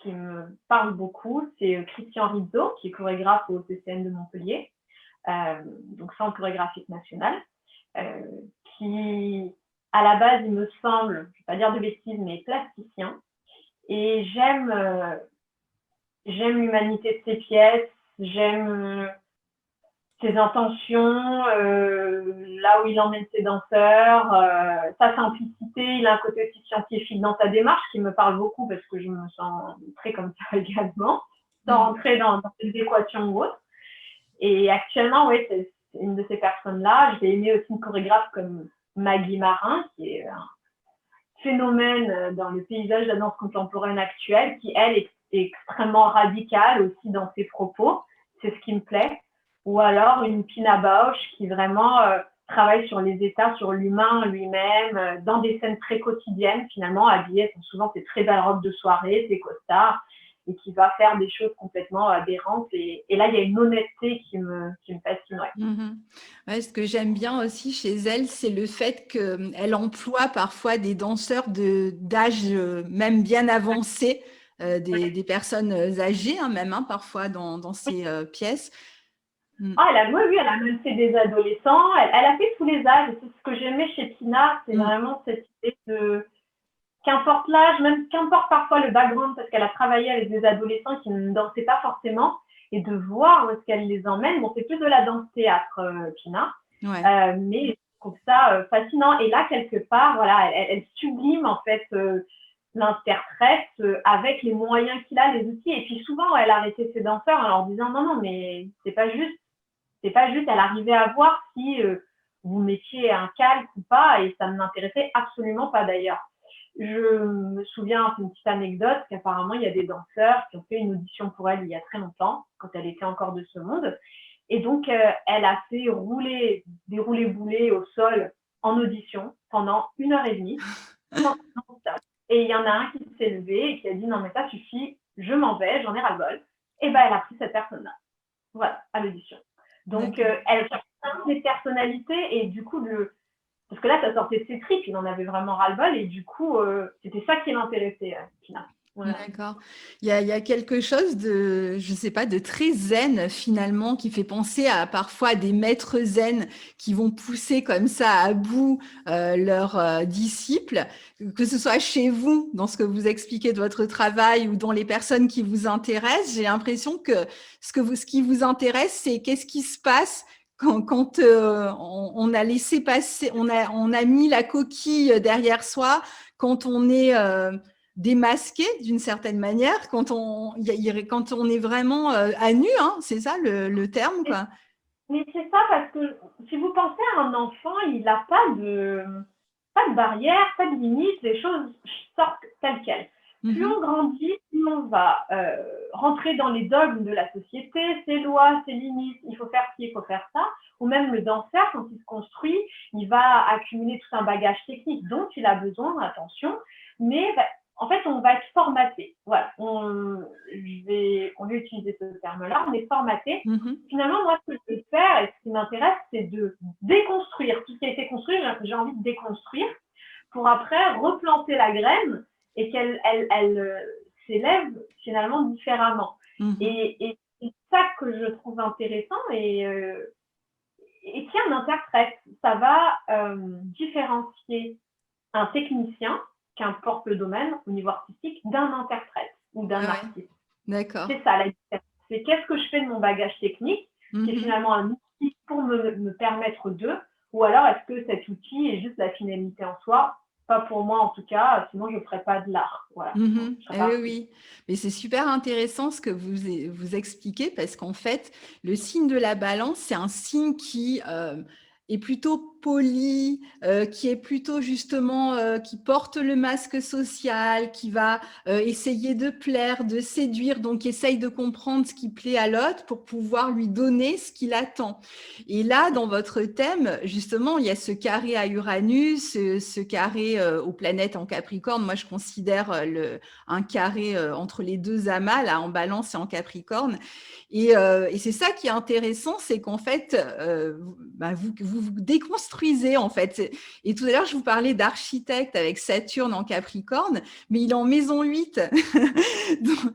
qui me parle beaucoup, c'est Christian Rizzo, qui est chorégraphe au CCN de Montpellier, donc Centre chorégraphique national, qui, à la base, il me semble, je ne vais pas dire de bêtises, mais plasticien. Et j'aime l'humanité de ses pièces, j'aime ses intentions, là où il emmène ses danseurs, sa simplicité. Il a un côté aussi scientifique dans sa démarche qui me parle beaucoup parce que je me sens très comme ça également, sans rentrer dans des équations ou autre. Et actuellement, oui, c'est une de ces personnes-là. J'ai aimé aussi une chorégraphe comme Maggie Marin, qui est un phénomène dans le paysage de la danse contemporaine actuelle, qui, elle, est extrêmement radicale aussi dans ses propos. C'est ce qui me plaît. Ou alors une Pina Bausch qui vraiment travaille sur les états, sur l'humain lui-même, dans des scènes très quotidiennes, finalement, habillée souvent ses très belles robes de soirée, ses costards, et qui va faire des choses complètement aberrantes. Et là, il y a une honnêteté qui me fascine. Ouais. Ouais, ce que j'aime bien aussi chez elle, c'est le fait qu'elle emploie parfois des danseurs d'âge même bien avancé, des personnes âgées, hein, même parfois dans ses pièces. Ah, elle a même fait des adolescents. Elle a fait tous les âges. C'est ce que j'aimais chez Pina, c'est vraiment cette idée de qu'importe l'âge, même qu'importe parfois le background, parce qu'elle a travaillé avec des adolescents qui ne dansaient pas forcément, et de voir où est-ce qu'elle les emmène. Bon, c'est plus de la danse-théâtre, Pina, mais je trouve ça fascinant. Et là, quelque part, voilà, elle sublime en fait l'interprète avec les moyens qu'il a, les outils. Et puis souvent, elle arrêtait ses danseurs en leur disant non, mais c'est pas juste. C'est pas juste. Elle arrivait à voir si vous mettiez un calque ou pas, et ça ne m'intéressait absolument pas d'ailleurs. Je me souviens, c'est une petite anecdote, qu'apparemment, il y a des danseurs qui ont fait une audition pour elle il y a très longtemps, quand elle était encore de ce monde. Et donc, elle a fait des roulés-boulés au sol en audition pendant 1h30. Et il y en a un qui s'est levé et qui a dit « Non, mais ça suffit, je m'en vais, j'en ai ras-le-bol. » Et bien, elle a pris cette personne-là. Voilà, à l'audition. Donc, elle cherche des personnalités et du coup, parce que là, ça sortait de ses tripes, il en avait vraiment ras-le-bol et du coup, c'était ça qui l'intéressait, Pina. Voilà. D'accord. Il y a quelque chose de, je sais pas, de très zen finalement, qui fait penser à parfois des maîtres zen qui vont pousser comme ça à bout leurs disciples, que ce soit chez vous, dans ce que vous expliquez de votre travail ou dans les personnes qui vous intéressent. J'ai l'impression que ce qui vous intéresse, c'est qu'est-ce qui se passe quand on a laissé passer, on a mis la coquille derrière soi, quand on est démasqué d'une certaine manière quand quand on est vraiment à nu, hein, c'est ça le terme, quoi. Mais c'est ça, parce que si vous pensez à un enfant, il n'a pas de barrière, pas de limite, les choses sortent telles quelles. Plus on grandit, plus on va rentrer dans les dogmes de la société, ses lois, ses limites, il faut faire ci, il faut faire ça. Ou même le danseur, quand il se construit, il va accumuler tout un bagage technique dont il a besoin, attention, mais en fait, on va être formaté. Voilà, on va utiliser ce terme-là, on est formaté. Finalement, moi, ce que je veux faire et ce qui m'intéresse, c'est de déconstruire tout ce qui a été construit. J'ai envie de déconstruire pour après replanter la graine et qu'elle s'élève finalement différemment. Et c'est ça que je trouve intéressant et qui un interprète, ça va différencier un technicien, qu'importe le domaine au niveau artistique, d'un interprète ou d'un artiste. D'accord. C'est ça la différence. C'est qu'est-ce que je fais de mon bagage technique, qui est finalement un outil pour me permettre ou alors est-ce que cet outil est juste la finalité en soi? Pas pour moi en tout cas, sinon je ne ferais pas de l'art. Voilà. Oui, mais c'est super intéressant ce que vous expliquez parce qu'en fait, le signe de la balance, c'est un signe qui est plutôt poli, qui est plutôt justement, qui porte le masque social, qui va essayer de plaire, de séduire, donc essaye de comprendre ce qui plaît à l'autre pour pouvoir lui donner ce qu'il attend. Et là, dans votre thème, justement, il y a ce carré à Uranus, ce carré aux planètes en Capricorne. Moi, je considère un carré entre les deux amas, là, en Balance et en Capricorne. Et c'est ça qui est intéressant, c'est qu'en fait, vous déconstruisez, en fait. Et tout à l'heure, je vous parlais d'architecte avec Saturne en Capricorne, mais il est en maison 8.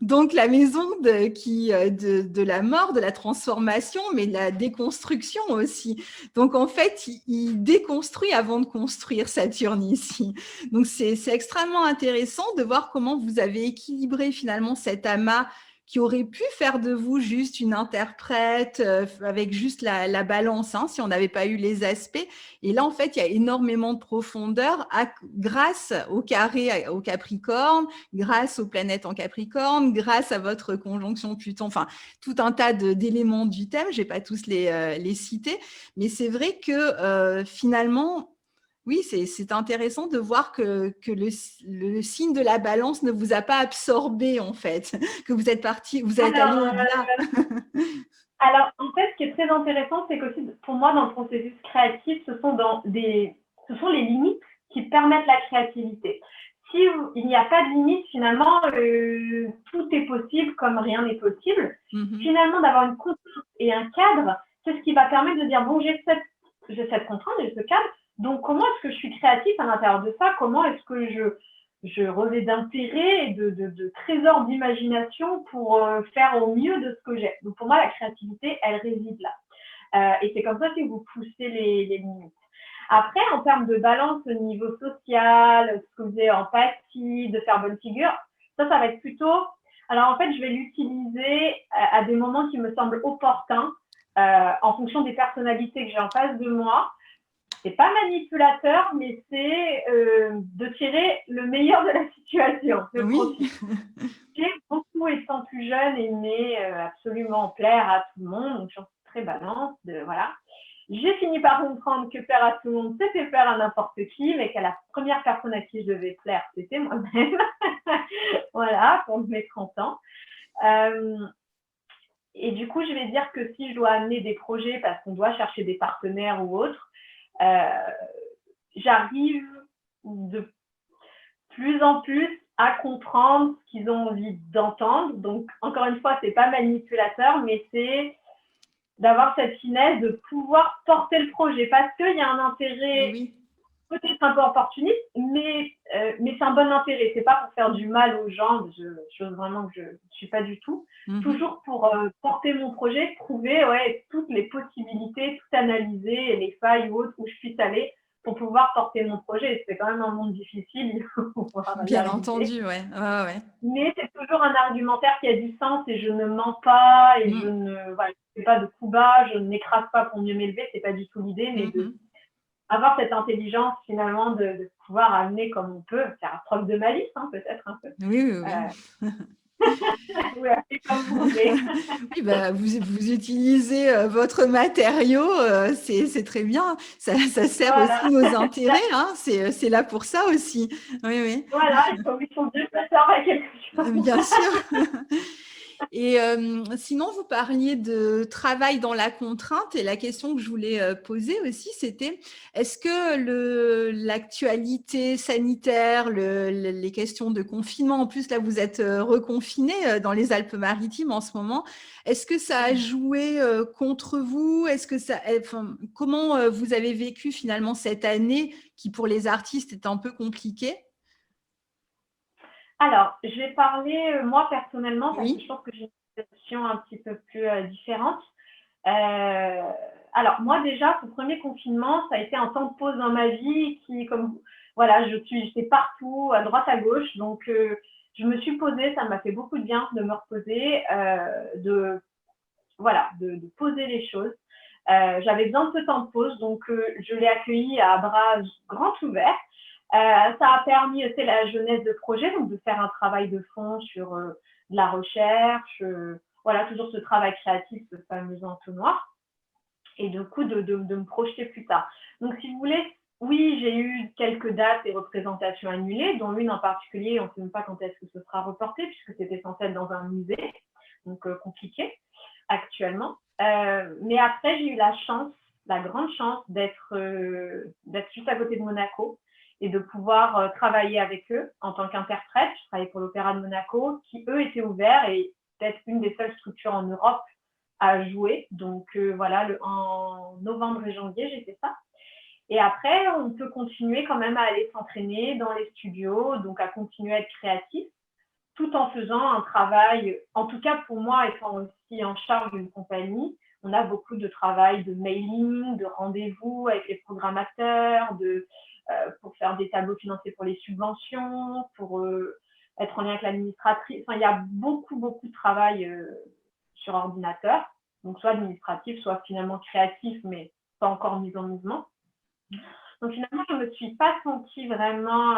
Donc, la maison de la mort, de la transformation, mais de la déconstruction aussi. Donc, en fait, il déconstruit avant de construire Saturne ici. Donc, c'est extrêmement intéressant de voir comment vous avez équilibré finalement cet amas qui aurait pu faire de vous juste une interprète avec juste la balance, hein, si on n'avait pas eu les aspects. Et là, en fait, il y a énormément de profondeur grâce au carré au Capricorne, grâce aux planètes en Capricorne, grâce à votre conjonction Pluton, enfin, tout un tas d'éléments du thème. Je ne vais pas tous les citer, mais c'est vrai que finalement, oui, c'est intéressant de voir que le signe de la balance ne vous a pas absorbé, en fait, que vous êtes parti, vous êtes allé au-delà. Alors, en fait, ce qui est très intéressant, c'est qu'aussi, pour moi, dans le processus créatif, ce sont les limites qui permettent la créativité. Si il n'y a pas de limite, finalement, tout est possible comme rien n'est possible. Finalement, d'avoir une contrainte et un cadre, c'est ce qui va permettre de dire, bon, j'ai cette contrainte, j'ai ce cadre, donc comment est-ce que je suis créatif à l'intérieur de ça? Comment est-ce que je revais d'intérêt et de trésors d'imagination pour faire au mieux de ce que j'ai. Donc pour moi, la créativité, elle réside là. Et c'est comme ça que vous poussez les limites. Après, en termes de balance au niveau social, ce que vous avez empathie, de faire bonne figure, ça va être plutôt… Alors en fait, je vais l'utiliser à des moments qui me semblent opportuns en fonction des personnalités que j'ai en face de moi. C'est pas manipulateur, mais c'est de tirer le meilleur de la situation. J'ai beaucoup, étant plus jeune, aimé absolument plaire à tout le monde, donc je suis très balance, voilà. J'ai fini par comprendre que plaire à tout le monde, c'était plaire à n'importe qui, mais que la première personne à qui je devais plaire, c'était moi-même. Voilà, pour mes 30 ans. Et du coup, je vais dire que si je dois amener des projets, parce qu'on doit chercher des partenaires ou autres, j'arrive de plus en plus à comprendre ce qu'ils ont envie d'entendre. Donc, encore une fois, c'est pas manipulateur, mais c'est d'avoir cette finesse de pouvoir porter le projet parce qu'il y a un intérêt peut-être un peu opportuniste, mais c'est un bon intérêt. C'est pas pour faire du mal aux gens, chose vraiment que je ne suis pas du tout. Toujours pour porter mon projet, trouver toutes les possibilités, tout analyser, les failles ou autres où je puisse aller pour pouvoir porter mon projet. C'est quand même un monde difficile, il faut pouvoir Bien entendu, ouais. Mais c'est toujours un argumentaire qui a du sens et je ne mens pas et je ne fais pas de coups bas, je n'écrase pas pour mieux m'élever, c'est pas du tout l'idée, mais avoir cette intelligence finalement de pouvoir amener comme on peut, faire preuve de malice, hein, peut-être un peu. Oui, oui, oui. Oui, comme vous voulez. Oui, bah, vous utilisez votre matériau, c'est très bien. Ça sert Voilà. aussi nos intérêts, hein. C'est là pour ça aussi. Oui, oui. Voilà, il faut bien que ça serve à quelque chose. Bien sûr. Et sinon, vous parliez de travail dans la contrainte et la question que je voulais poser aussi, c'était est-ce que l'actualité sanitaire, les questions de confinement, en plus là vous êtes reconfiné dans les Alpes-Maritimes en ce moment, est-ce que ça a joué contre vous? Est-ce que enfin, comment vous avez vécu finalement cette année qui pour les artistes est un peu compliquée? Alors, je vais parler, moi, personnellement, parce que je Oui, pense que j'ai une situation un petit peu plus différente. Euh, alors, moi, déjà, ce premier confinement, ça a été un temps de pause dans ma vie qui, comme, voilà, j'étais partout, à droite, à gauche. Donc, je me suis posée, ça m'a fait beaucoup de bien de me reposer, de poser les choses. J'avais besoin de ce temps de pause, donc je l'ai accueilli à bras grands ouverts. Ça a permis, c'est la jeunesse de projet, donc de faire un travail de fond sur de la recherche, voilà, toujours ce travail créatif, ce fameux entonnoir, et du coup de me projeter plus tard. Donc si vous voulez, oui, j'ai eu quelques dates et représentations annulées, dont une en particulier, on ne sait même pas quand est-ce que ce sera reporté, puisque c'était censé être dans un musée, donc compliqué actuellement. Mais après, j'ai eu la chance, la grande chance d'être juste à côté de Monaco et de pouvoir travailler avec eux en tant qu'interprète. Je travaillais pour l'Opéra de Monaco, qui eux étaient ouverts et peut-être une des seules structures en Europe à jouer. Donc voilà, en novembre et janvier, j'ai fait ça. Et après, on peut continuer quand même à aller s'entraîner dans les studios, donc à continuer à être créatif, tout en faisant un travail, en tout cas pour moi, étant aussi en charge d'une compagnie, on a beaucoup de travail de mailing, de rendez-vous avec les programmateurs, pour faire des tableaux financiers pour les subventions, pour être en lien avec l'administratrice. Enfin, il y a beaucoup, beaucoup de travail sur ordinateur, donc soit administratif, soit finalement créatif, mais pas encore mis en mouvement. Donc finalement, je ne me suis pas sentie vraiment,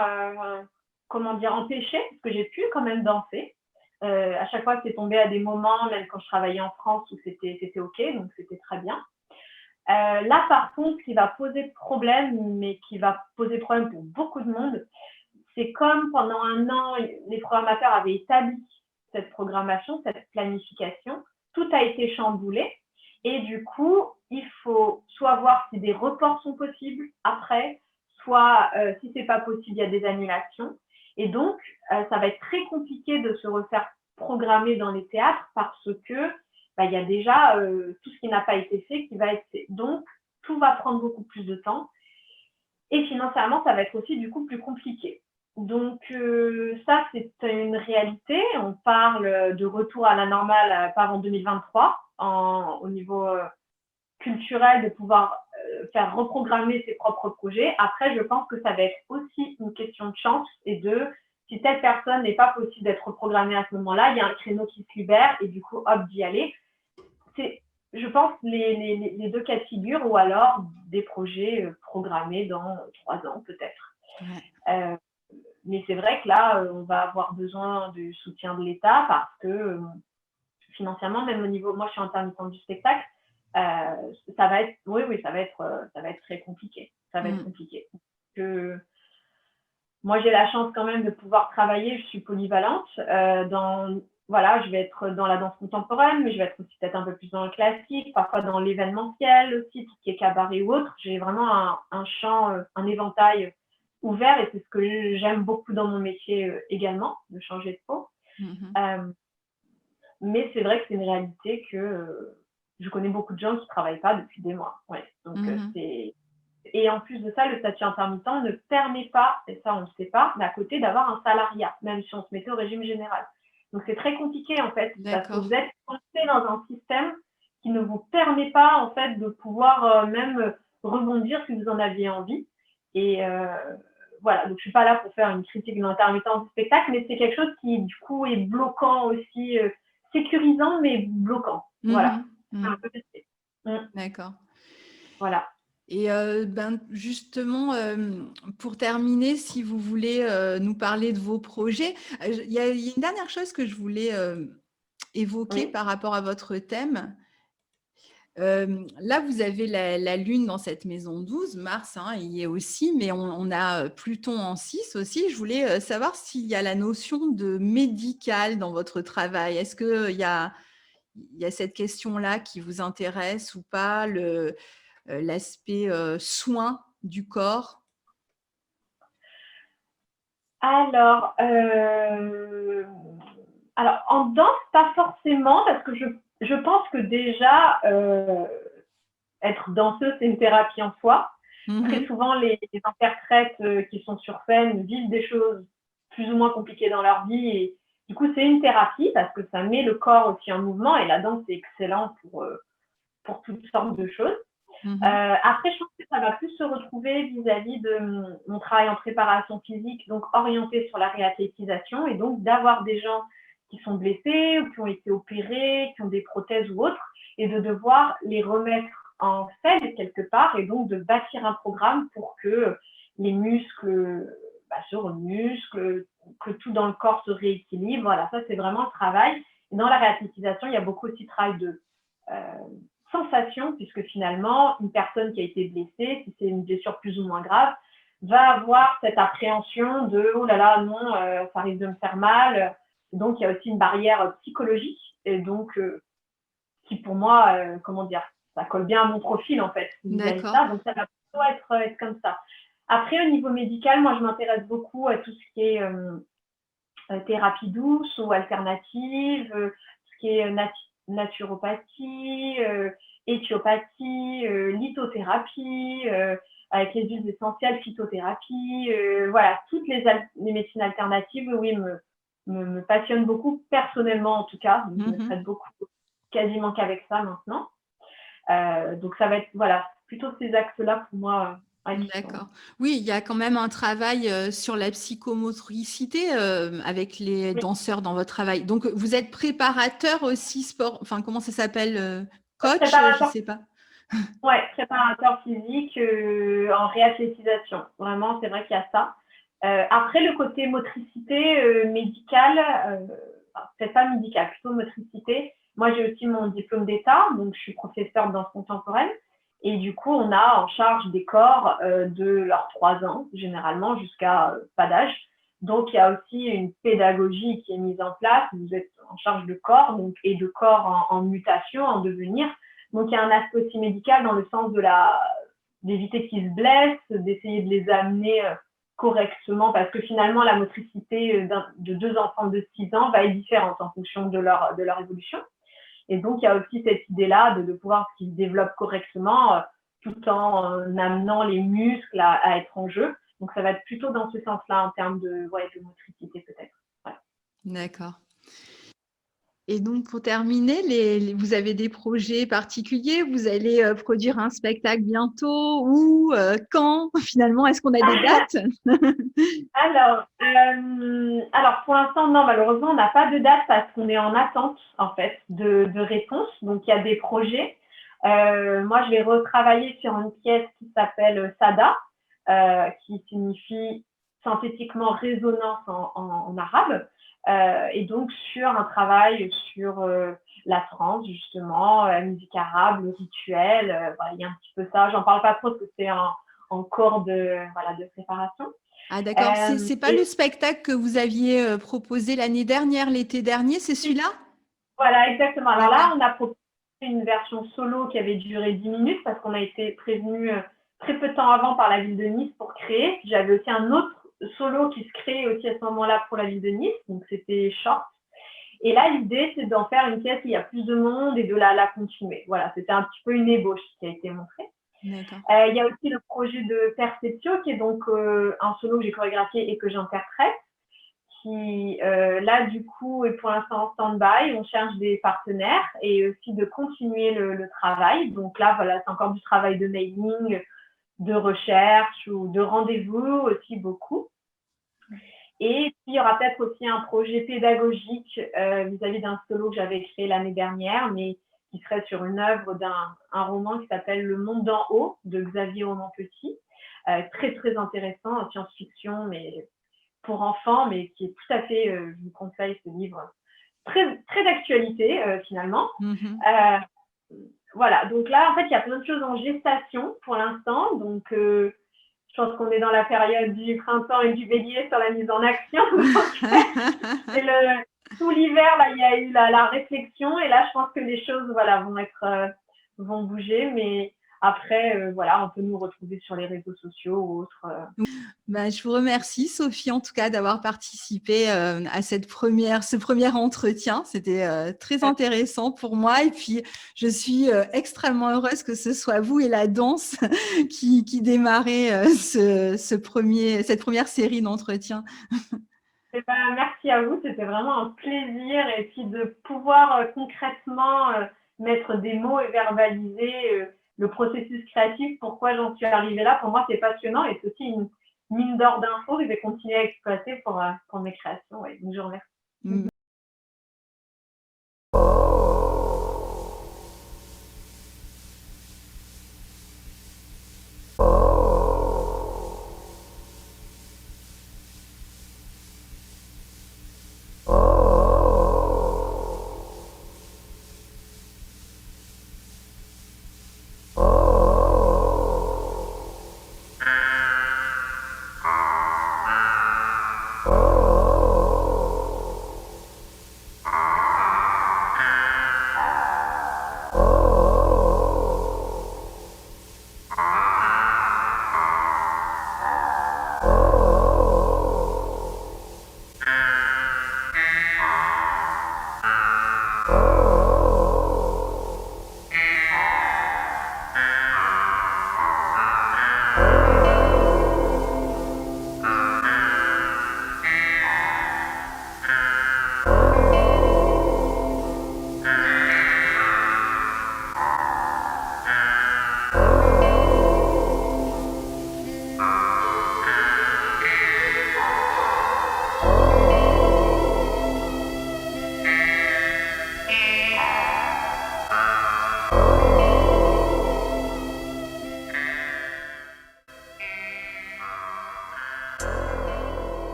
comment dire, empêchée, parce que j'ai pu quand même danser. À chaque fois, c'est tombé à des moments, même quand je travaillais en France, où c'était OK, donc c'était très bien. Là, par contre, ce qui va poser problème, mais qui va poser problème pour beaucoup de monde, c'est comme pendant un an, les programmateurs avaient établi cette programmation, cette planification, tout a été chamboulé. Et du coup, il faut soit voir si des reports sont possibles après, soit si c'est pas possible, il y a des annulations. Et donc, ça va être très compliqué de se refaire programmer dans les théâtres parce que il y a déjà tout ce qui n'a pas été fait qui va être fait. Donc, tout va prendre beaucoup plus de temps. Et financièrement, ça va être aussi du coup plus compliqué. Donc ça, c'est une réalité. On parle de retour à la normale pas avant 2023 au niveau culturel, de pouvoir faire reprogrammer ses propres projets. Après, je pense que ça va être aussi une question de chance et si telle personne n'est pas possible d'être reprogrammée à ce moment-là, il y a un créneau qui se libère et du coup, hop, d'y aller. C'est, je pense, les deux cas de figure ou alors des projets programmés dans 3 ans peut-être. Ouais. Mais c'est vrai que là, on va avoir besoin du soutien de l'État parce que financièrement, même au niveau, moi je suis intermittente du spectacle, ça va être, ça va être très compliqué. Ça va être compliqué. Moi, j'ai la chance quand même de pouvoir travailler. Je suis polyvalente je vais être dans la danse contemporaine, mais je vais être aussi peut-être un peu plus dans le classique, parfois dans l'événementiel aussi, tout ce qui est cabaret ou autre. J'ai vraiment un champ, un éventail ouvert et c'est ce que j'aime beaucoup dans mon métier également, de changer de peau. Mais c'est vrai que c'est une réalité que je connais beaucoup de gens qui ne travaillent pas depuis des mois. Ouais. Donc, Et en plus de ça, le statut intermittent ne permet pas, et ça on ne sait pas, mais à côté d'avoir un salariat, même si on se mettait au régime général. Donc c'est très compliqué en fait, parce que vous êtes coincé dans un système qui ne vous permet pas en fait de pouvoir même rebondir si vous en aviez envie. Et voilà, donc je suis pas là pour faire une critique de l'intermittence du spectacle, mais c'est quelque chose qui du coup est bloquant aussi, sécurisant mais bloquant. Voilà. D'accord. Voilà. Et justement, pour terminer, si vous voulez nous parler de vos projets, il y a une dernière chose que je voulais évoquer Oui. par rapport à votre thème. Là, vous avez la Lune dans cette maison 12, Mars hein, il y est aussi, mais on a Pluton en 6 aussi. Je voulais savoir s'il y a la notion de médical dans votre travail. Est-ce qu'il y a cette question-là qui vous intéresse ou pas, l'aspect soin du corps? Alors, alors, en danse, pas forcément, parce que je pense que déjà, être danseuse, c'est une thérapie en soi. Très Mhm, souvent, les interprètes qui sont sur scène vivent des choses plus ou moins compliquées dans leur vie. Et du coup, c'est une thérapie parce que ça met le corps aussi en mouvement. Et la danse, c'est excellent pour toutes sortes de choses. mhm. Après, je pense que ça va plus se retrouver vis-à-vis de mon travail en préparation physique, donc orienté sur la réathlétisation, et donc d'avoir des gens qui sont blessés ou qui ont été opérés, qui ont des prothèses ou autres, et de devoir les remettre en selle quelque part, et donc de bâtir un programme pour que les muscles se remusclent, que tout dans le corps se rééquilibre. Voilà, ça c'est vraiment le travail. Et dans la réathlétisation, il y a beaucoup aussi de travail de euh, sensation, puisque finalement, une personne qui a été blessée, si c'est une blessure plus ou moins grave, va avoir cette appréhension de oh là là, non, ça risque de me faire mal. Donc, il y a aussi une barrière psychologique, et donc, qui pour moi, comment dire, ça colle bien à mon profil en fait, vis-à-vis de D'accord. ça. Donc, ça va plutôt être comme ça. Après, au niveau médical, moi, je m'intéresse beaucoup à tout ce qui est thérapie douce ou alternative, ce qui est naturopathie, éthiopathie, lithothérapie, avec les huiles essentielles, phytothérapie, voilà, toutes les médecines alternatives, oui, me passionnent beaucoup, personnellement en tout cas. Donc, je me Mhm. traite beaucoup, quasiment qu'avec ça maintenant. Donc, ça va être, voilà, plutôt ces axes-là pour moi qui sont. D'accord. Oui, il y a quand même un travail sur la psychomotricité avec les Oui, danseurs dans votre travail. Donc, vous êtes préparateur aussi sport, enfin, comment ça s'appelle coach, je préparateur. sais pas. Ouais, préparateur physique en réathlétisation. Vraiment, c'est vrai qu'il y a ça. Après, le côté motricité médicale, peut-être pas médicale, plutôt motricité. Moi, j'ai aussi mon diplôme d'État, donc je suis professeure de danse contemporaine. Et du coup, on a en charge des corps de leurs 3 ans, généralement, jusqu'à pas d'âge. Donc, il y a aussi une pédagogie qui est mise en place. Vous êtes en charge de corps donc, et de corps en mutation, en devenir. Donc, il y a un aspect aussi médical dans le sens d'éviter qu'ils se blessent, d'essayer de les amener correctement, parce que finalement, la motricité de 2 enfants de 6 ans va être différente en fonction de leur évolution. Et donc, il y a aussi cette idée-là de pouvoir qu'ils se développent correctement tout en amenant les muscles à être en jeu. Donc, ça va être plutôt dans ce sens-là en termes de motricité peut-être. Ouais. D'accord. Et donc, pour terminer, vous avez des projets particuliers? Vous allez produire un spectacle bientôt ou quand? Finalement, est-ce qu'on a des dates? Alors pour l'instant, non, malheureusement, on n'a pas de date parce qu'on est en attente, en fait, de réponse. Donc, il y a des projets. Moi, je vais retravailler sur une pièce qui s'appelle Sada, qui signifie synthétiquement résonance en arabe. Et donc, sur un travail sur la trance, justement, la musique arabe, le rituel. Voilà, il y a un petit peu ça. J'en parle pas trop parce que c'est en cours de préparation. Ah, d'accord. C'est pas le Et spectacle que vous aviez proposé l'année dernière, l'été dernier, c'est celui-là? voilà, exactement. Alors D'accord. là, on a proposé une version solo qui avait duré 10 minutes parce qu'on a été prévenu très peu de temps avant par la ville de Nice pour créer. J'avais aussi un autre solo qui se crée aussi à ce moment-là pour la ville de Nice, donc c'était short. Et là, l'idée, c'est d'en faire une pièce où il y a plus de monde et de la continuer. Voilà, c'était un petit peu une ébauche qui a été montrée. D'accord. Il y a aussi le projet de Perception, qui est donc un solo que j'ai chorégraphié et que j'interprète, qui là du coup est pour l'instant en stand-by. On cherche des partenaires et aussi de continuer le travail. Donc là, voilà, c'est encore du travail de mailing, de recherche ou de rendez-vous aussi beaucoup. Et puis, il y aura peut-être aussi un projet pédagogique vis-à-vis d'un solo que j'avais créé l'année dernière, mais qui serait sur une œuvre un roman qui s'appelle Le Monde d'en haut de Xavier Roman-Petit. Très, très intéressant en science-fiction, mais pour enfants, mais qui est tout à fait, je vous conseille ce livre, très, très d'actualité finalement. Voilà, donc là, en fait, il y a plein de choses en gestation pour l'instant. Donc, je pense qu'on est dans la période du printemps et du bélier sur la mise en action. Tout l'hiver, là, il y a eu la réflexion. Et là, je pense que les choses voilà, vont bouger. Mais après, voilà, on peut nous retrouver sur les réseaux sociaux ou autres. Je vous remercie, Sophie, en tout cas, d'avoir participé à ce premier entretien. C'était très intéressant pour moi. Et puis, je suis extrêmement heureuse que ce soit vous et la danse qui démarrait cette première série d'entretiens. Merci à vous, c'était vraiment un plaisir. Et puis de pouvoir concrètement mettre des mots et verbaliser le processus créatif, pourquoi j'en suis arrivée là, pour moi, c'est passionnant et c'est aussi une mine d'or d'infos que je vais continuer à exploiter pour mes créations. Ouais, donc je vous remercie.